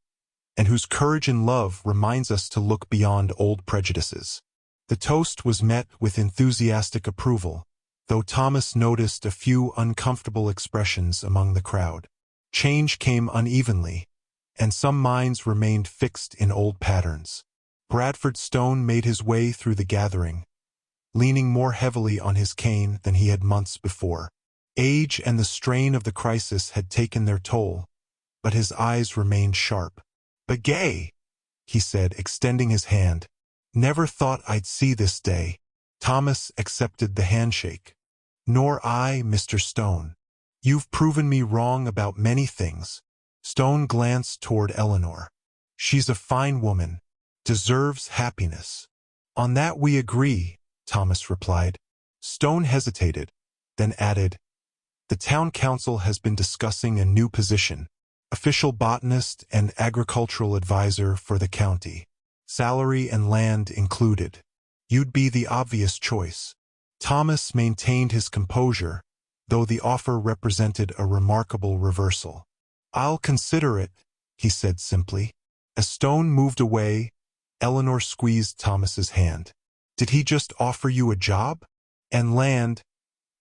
S1: and whose courage and love reminds us to look beyond old prejudices. The toast was met with enthusiastic approval, though Thomas noticed a few uncomfortable expressions among the crowd. Change came unevenly, and some minds remained fixed in old patterns. Bradford Stone made his way through the gathering, leaning more heavily on his cane than he had months before. Age and the strain of the crisis had taken their toll, but his eyes remained sharp. "Begay," he said, extending his hand. "Never thought I'd see this day." Thomas accepted the handshake. "Nor I, Mr. Stone. You've proven me wrong about many things." Stone glanced toward Eleanor. "She's a fine woman, deserves happiness." "On that we agree," Thomas replied. Stone hesitated, then added, "The town council has been discussing a new position, official botanist and agricultural advisor for the county. Salary and land included. You'd be the obvious choice." Thomas maintained his composure, though the offer represented a remarkable reversal. "I'll consider it," he said simply. As Stone moved away, Eleanor squeezed Thomas's hand. "Did he just offer you a job?" "And land,"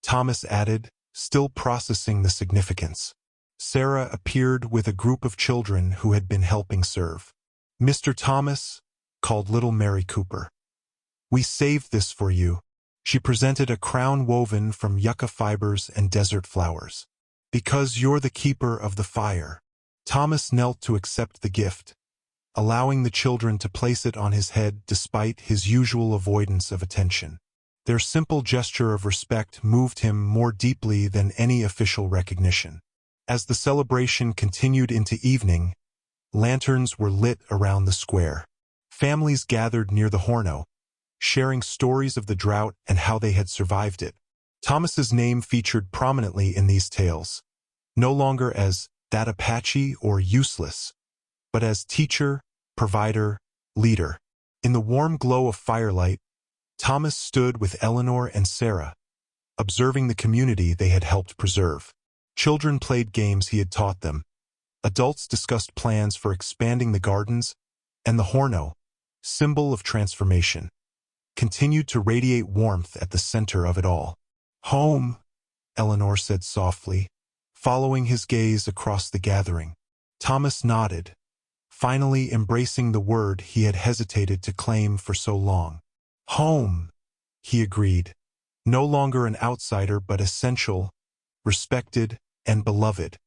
S1: Thomas added, still processing the significance. Sarah appeared with a group of children who had been helping serve. "Mr. Thomas," called little Mary Cooper, "we saved this for you." She presented a crown woven from yucca fibers and desert flowers. "Because you're the keeper of the fire." Thomas knelt to accept the gift, allowing the children to place it on his head despite his usual avoidance of attention. Their simple gesture of respect moved him more deeply than any official recognition. As the celebration continued into evening, lanterns were lit around the square. Families gathered near the Horno, sharing stories of the drought and how they had survived it. Thomas's name featured prominently in these tales, no longer as that Apache or useless, but as teacher, provider, leader. In the warm glow of firelight, Thomas stood with Eleanor and Sarah, observing the community they had helped preserve. Children played games he had taught them. Adults discussed plans for expanding the gardens, and the Horno, symbol of transformation, continued to radiate warmth at the center of it all. "Home," Eleanor said softly, following his gaze across the gathering. Thomas nodded, finally embracing the word he had hesitated to claim for so long. "Home," he agreed, no longer an outsider but essential, respected, and beloved.